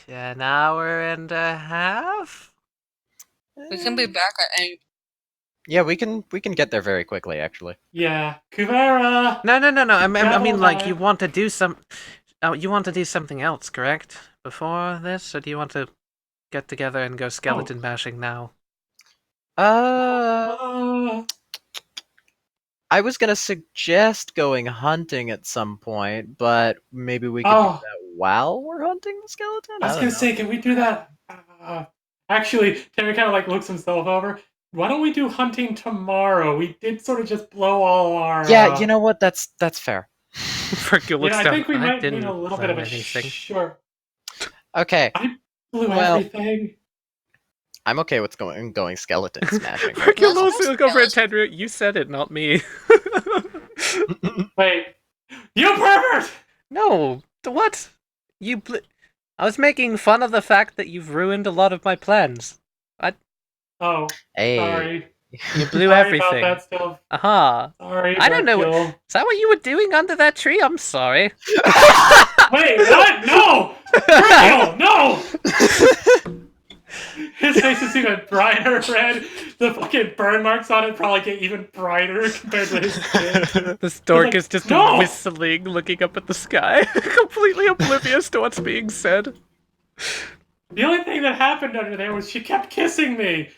an hour and a half. We can be back at any. Yeah, we can get there very quickly, actually. Yeah. Kuvera! No. I mean, like, Travel you want to do some. You want to do something else, correct? Before this, or do you want to get together and go skeleton bashing now? I was gonna suggest going hunting at some point, but maybe we could do Oh. that while we're hunting the skeleton. I was gonna say, can we do that? Actually, Terry kind of like looks himself over. Why don't we do hunting tomorrow? We did sort of just blow all our. Yeah, you know what? That's fair. Hercule looks I down. think we might didn't need a little bit plan of a anything. short. Okay, Blew Well- everything. I'm okay with going skeleton smashing. Hercule Let's looks go over at Tenrier. You said it, not me. Wait, you pervert! No, what? I was making fun of the fact that you've ruined a lot of my plans. Oh, Hey, sorry. You blew Sorry everything. about that stuff. Aha. Sorry. I don't know what- Hercule. Is that what you were doing under that tree? I'm sorry. Wait, what? No! Hercule, no! His face is even brighter red. The fucking burn marks on it probably get even brighter compared to his skin. The stork like, is just "No!" whistling, looking up at the sky, completely oblivious to what's being said. The only thing that happened under there was she kept kissing me.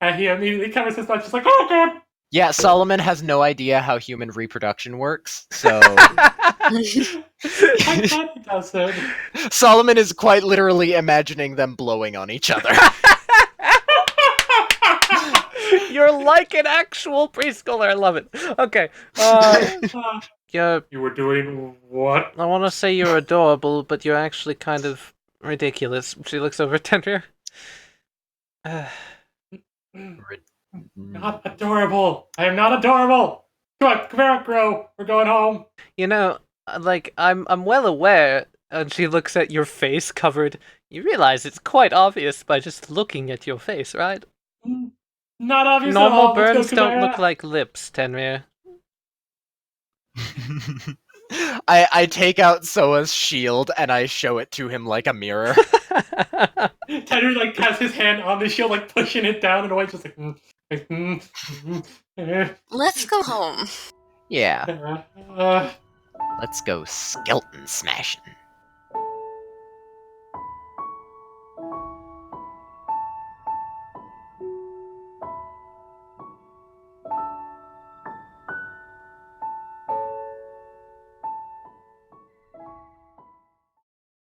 And he immediately covers his mouth, just like, oh god! yeah, Solomon has no idea how human reproduction works, so I thought he does it. Solomon is quite literally imagining them blowing on each other. You're like an actual preschooler. I love it. Okay. You were doing what? I want to say you're adorable, but you're actually kind of ridiculous. She looks over at Tenrier. Not adorable. I am not adorable. Come on, come here, Grow. We're going home. You know, like, I'm well aware, and she looks at your face covered. You realize it's quite obvious by just looking at your face, right? Not obvious at Normal all. Let's burns go, don't Kuvera. look like lips, Tenrier. I take out Soa's shield and I show it to him like a mirror. Tenrier like has his hand on the shield, like pushing it down in a way, just like. Let's go home. Yeah, let's go skeleton smashing.